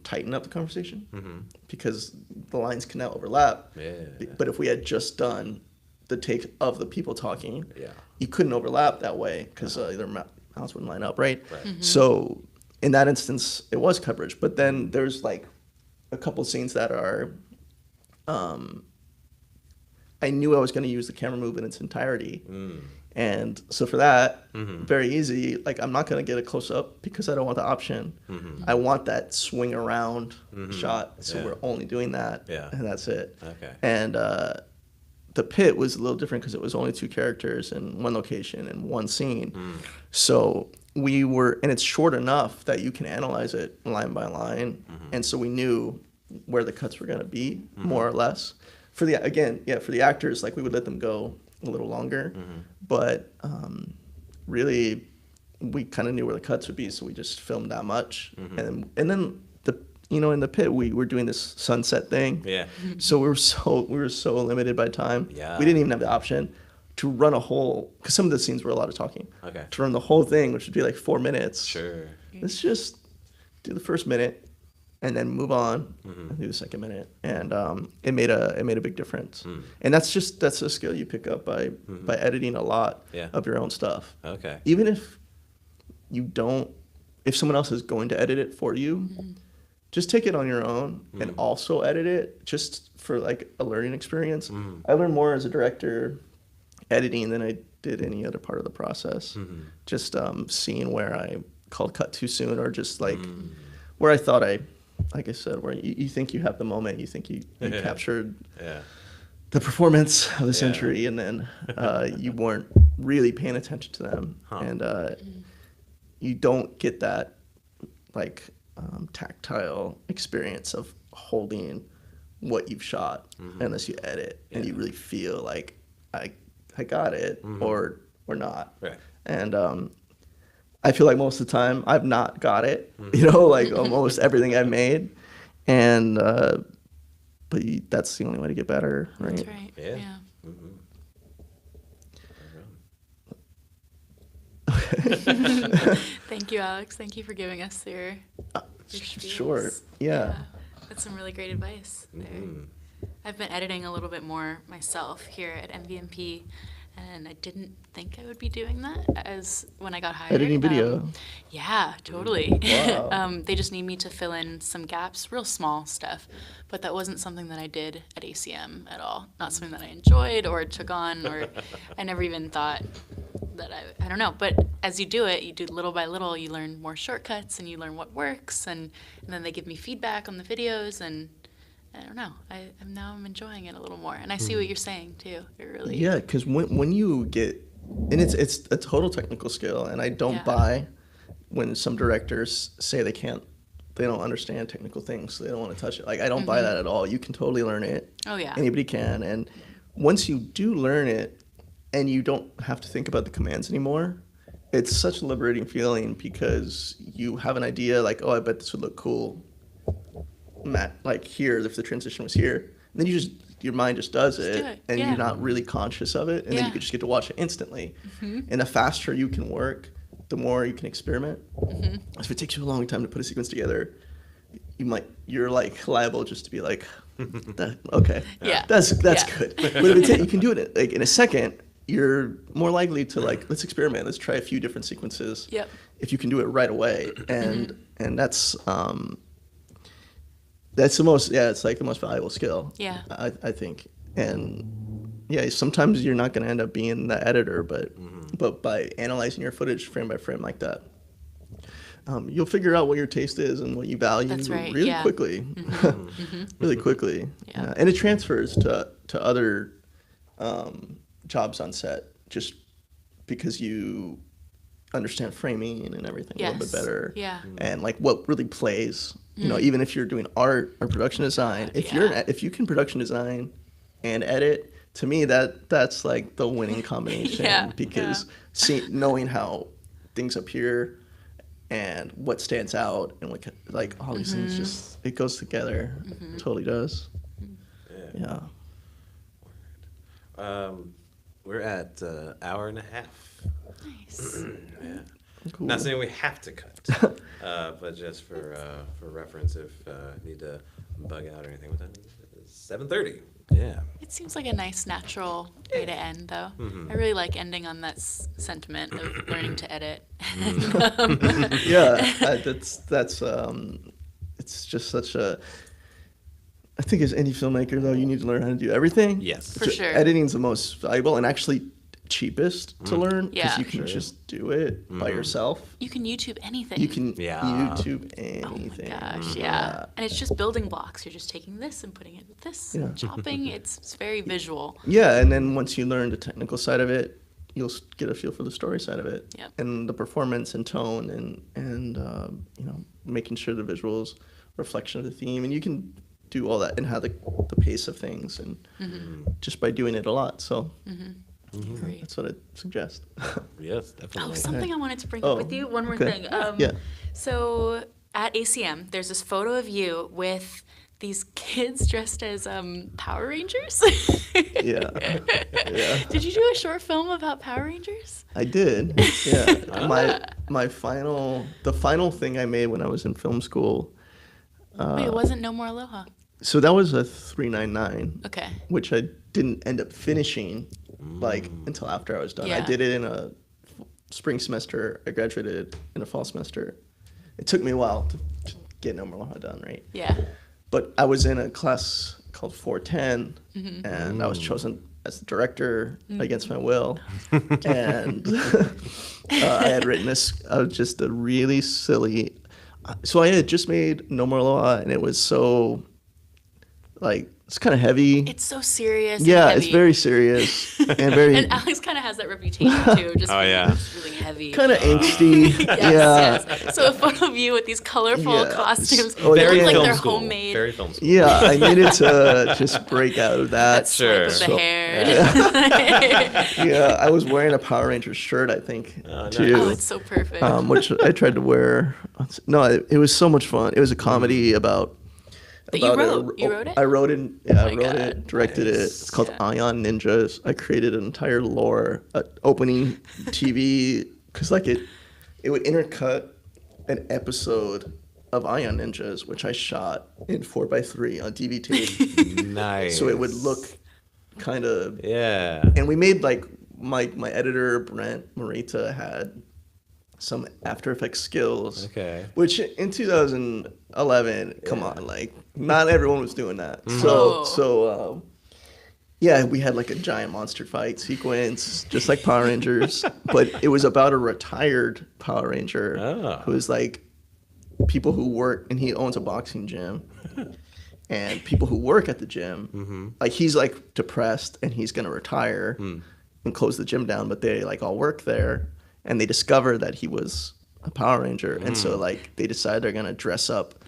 tighten up the conversation, because the lines can now overlap. Yeah. But if we had just done the take of the people talking, you couldn't overlap that way, because their mouths wouldn't line up, right? So in that instance, it was coverage. But then there's like a couple scenes that are, I knew I was going to use the camera move in its entirety. And so for that, very easy, like I'm not going to get a close up because I don't want the option. I want that swing around shot. So we're only doing that, and that's it. Okay. And the pit was a little different because it was only 2 characters in 1 location and 1 scene. So and it's short enough that you can analyze it line by line. And so we knew where the cuts were going to be, more or less. For the actors, like we would let them go a little longer, but really we kind of knew where the cuts would be, so we just filmed that much. And then in the pit we were doing this sunset thing. Yeah. So we were so limited by time. Yeah. We didn't even have the option to run a whole, because some of the scenes were a lot of talking. Okay. To run the whole thing, which would be like 4 minutes. Sure. Let's just do the first minute and then move on and do the second minute. And it made a big difference. And that's a skill you pick up by editing a lot of your own stuff. Okay. Even if if someone else is going to edit it for you, just take it on your own and also edit it, just for like a learning experience. I learned more as a director editing than I did any other part of the process. Just seeing where I called cut too soon, or just like where I thought like I said, where you think you have the moment, you think you captured the performance of the century, and then you weren't really paying attention to them. And you don't get that like tactile experience of holding what you've shot unless you edit and you really feel like I got it or not. Right. And I feel like most of the time I've not got it, like almost everything I've made. And but that's the only way to get better, right? That's right. Yeah. Thank you, Alex. Thank you for giving us your spiels. Sure. Yeah. That's some really great advice there. I've been editing a little bit more myself here at MVMP, and I didn't think I would be doing that as when I got hired. Editing video. Yeah, totally. Wow. They just need me to fill in some gaps, real small stuff, but that wasn't something that I did at ACM at all. Not something that I enjoyed or took on, or I never even thought that I don't know. But as you do it, you do little by little, you learn more shortcuts and you learn what works, and then they give me feedback on the videos, and I don't know. I'm enjoying it a little more, and I see what you're saying too. It really because when you get, and it's a total technical skill, and I don't buy when some directors say they don't understand technical things, so they don't want to touch it. Like I don't buy that at all. You can totally learn it. Oh yeah. Anybody can, and once you do learn it, and you don't have to think about the commands anymore. It's such a liberating feeling because you have an idea like, oh, I bet this would look cool. Matt, like here, if the transition was here, and then your mind just does it, and you're not really conscious of it, and then you could just get to watch it instantly. And the faster you can work, the more you can experiment. If it takes you a long time to put a sequence together, you're like liable just to be like, okay, that's good. But if you can do it like in a second, you're more likely to like, let's experiment, let's try a few different sequences. If you can do it right away, and that's the most, it's like the most valuable skill. I think. And sometimes you're not going to end up being the editor, but by analyzing your footage frame by frame like that, you'll figure out what your taste is and what you value really quickly. Really quickly. And it transfers to other jobs on set just because you understand framing and everything a little bit better. And like what really plays. You know, even if you're doing art or production design, if you can production design and edit, to me that's like the winning combination because knowing how things appear and what stands out and what, like all these things just it goes together. It totally does. We're at hour and a half. Nice. Cool. Not saying we have to cut, but just for reference, if need to bug out or anything. What time is it? 7:30. Yeah. It seems like a nice, natural way to end, though. I really like ending on that sentiment of learning to edit. That's it's just such a. I think as any filmmaker, though, you need to learn how to do everything. Yes. For sure. Editing's the most valuable and actually cheapest to learn because you can just do it by yourself. You can YouTube anything. You can YouTube anything. Oh my gosh, and it's just building blocks. You're just taking this and putting it with this and chopping. It's very visual. Yeah, and then once you learn the technical side of it, you'll get a feel for the story side of it and the performance and tone and making sure the visuals reflection of the theme, and you can do all that and have the pace of things and just by doing it a lot. So. Great. That's what I suggest. Yes, definitely. Oh, something I wanted to bring up with you. One more thing. So at ACM, there's this photo of you with these kids dressed as Power Rangers. Did you do a short film about Power Rangers? I did. Yeah. The final thing I made when I was in film school. Wait, it wasn't No More Aloha. So that was a 399. Okay. Which I didn't end up finishing until after I was done. I did it in a spring semester. I graduated in a fall semester. It took me a while to get No More Aloha done, right? Yeah. But I was in a class called 410, and I was chosen as the director against my will. And I had written this. I was just a really silly. So I had just made No More Aloha, and it was so it's kind of heavy. It's so serious. Yeah, and it's very serious and very. And Alex kind of has that reputation too. Just it's really heavy. Kind of angsty. Yes. So a photo of you with these colorful costumes, very like they're homemade. Very film school. Yeah, I needed to just break out of that. That swipe of the hair. Yeah, I was wearing a Power Rangers shirt, I think, too. Oh, it's so perfect. Which I tried to wear. No, it was so much fun. It was a comedy about. That you wrote? You wrote it? I wrote it. Yeah, I wrote it, directed it. It's called Ion Ninjas. I created an entire lore, opening TV, because it would intercut an episode of Ion Ninjas, which I shot in 4x3 on DV tape. Nice. So it would look kind of. Yeah. And we made my editor Brent Morita had some After Effects skills. Okay. Which in 2011, come on, not everyone was doing that. So we had a giant monster fight sequence, just like Power Rangers, but it was about a retired Power Ranger who was people who work, and he owns a boxing gym. And people who work at the gym, he's depressed and he's gonna retire and close the gym down, but they all work there. And they discover that he was a Power Ranger, and so they decide they're gonna dress up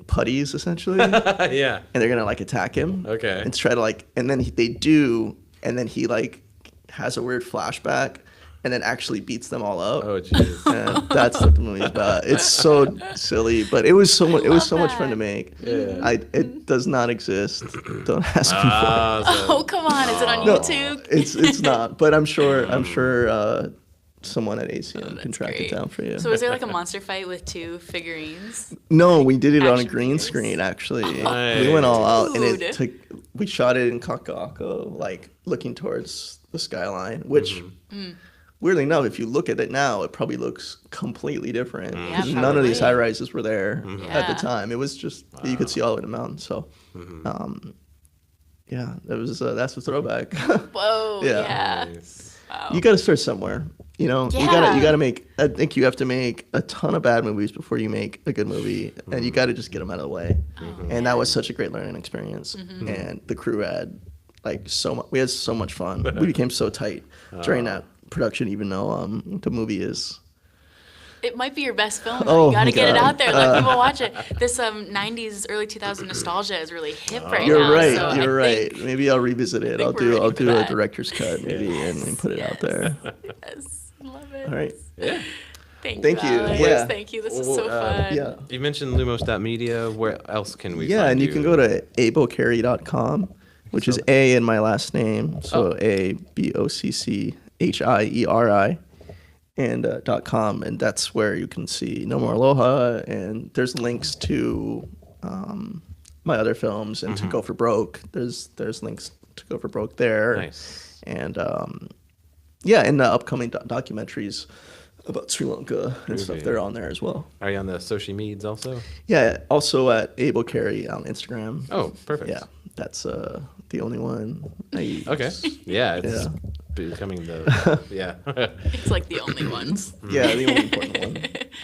putties essentially. Yeah. And they're gonna attack him. Okay. And try to and then they do and then he like has a weird flashback and then actually beats them all up. Oh, jeez. And that's what the movie's about. It's so silly, but it was so much. It was so much fun to make. Yeah. It does not exist. Don't ask me for Oh, come on. Is it on it. No, YouTube? it's not. But I'm sure someone at ACM can track great. it down for you. So was there like a monster fight with 2 figurines? No, we did it on a Action green figures? screen actually. Nice. We went all out, and Dude. it took. We shot it in Kaka'ako, like looking towards the skyline, which. Weirdly enough, if you look at it now, it probably looks completely different. Yeah, 'Cause none of these probably. high rises were there at the Yeah. time. It was just you could see all the way to the mountain. So, yeah, that was that's a throwback. Whoa, Yeah. yeah. Nice. Wow. You got to start somewhere. You know, you Yeah. gotta make. I think you have to make a ton of bad movies before you make a good movie, and you got to just get them out of the way. And that was such a great learning experience. And the crew had like so much. We had so much fun. We became so tight during that production, even though the movie is. It might be your best film. Though. Oh, You gotta get it God. out there. Let people watch it. This 90s, early 2000s nostalgia is really hip right You're now. right. So You're I right. think, Maybe I'll revisit it. think I'll we're do ready for a that. director's cut maybe and put it out there. yes, love it. All right. Thank Thank you. you. Alex. Yeah. Thank you. This is so fun. Yeah. You mentioned Lumos.media. Where else can we Yeah, find and you can go to abocchieri.com, which is A in my last name, so ABOCCHIERI, and .com, and that's where you can see No More Aloha, and there's links to my other films and To Go for Broke. There's links to Go for Broke there. Nice. And yeah, and the upcoming documentaries about Sri Lanka and stuff, they're on there as well. Are you on the social medias also? Yeah, also at Bocchieri on Instagram. Oh, perfect. Yeah, that's the only one I use. Okay. Yeah, it's Yeah. becoming the yeah. It's like the only ones. Yeah, the only important one.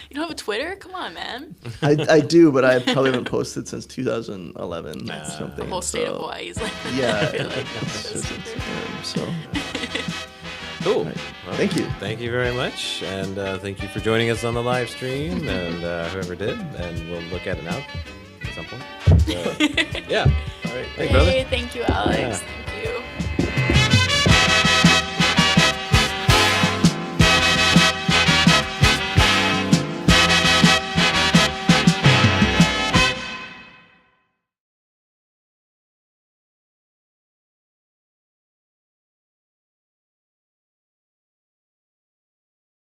You don't have a Twitter? Come on, man. I do, but I probably haven't posted since 2011 or something. The whole state of so- Hawaii is like Yeah, I feel like it's just Instagram, so Cool. Right. Well, Thank you. Thank you very much, and thank you for joining us on the live stream, and whoever did, and we'll look at it now at some point. So, yeah. All right. Thanks, brother. Hey, thank you, Alex. Yeah.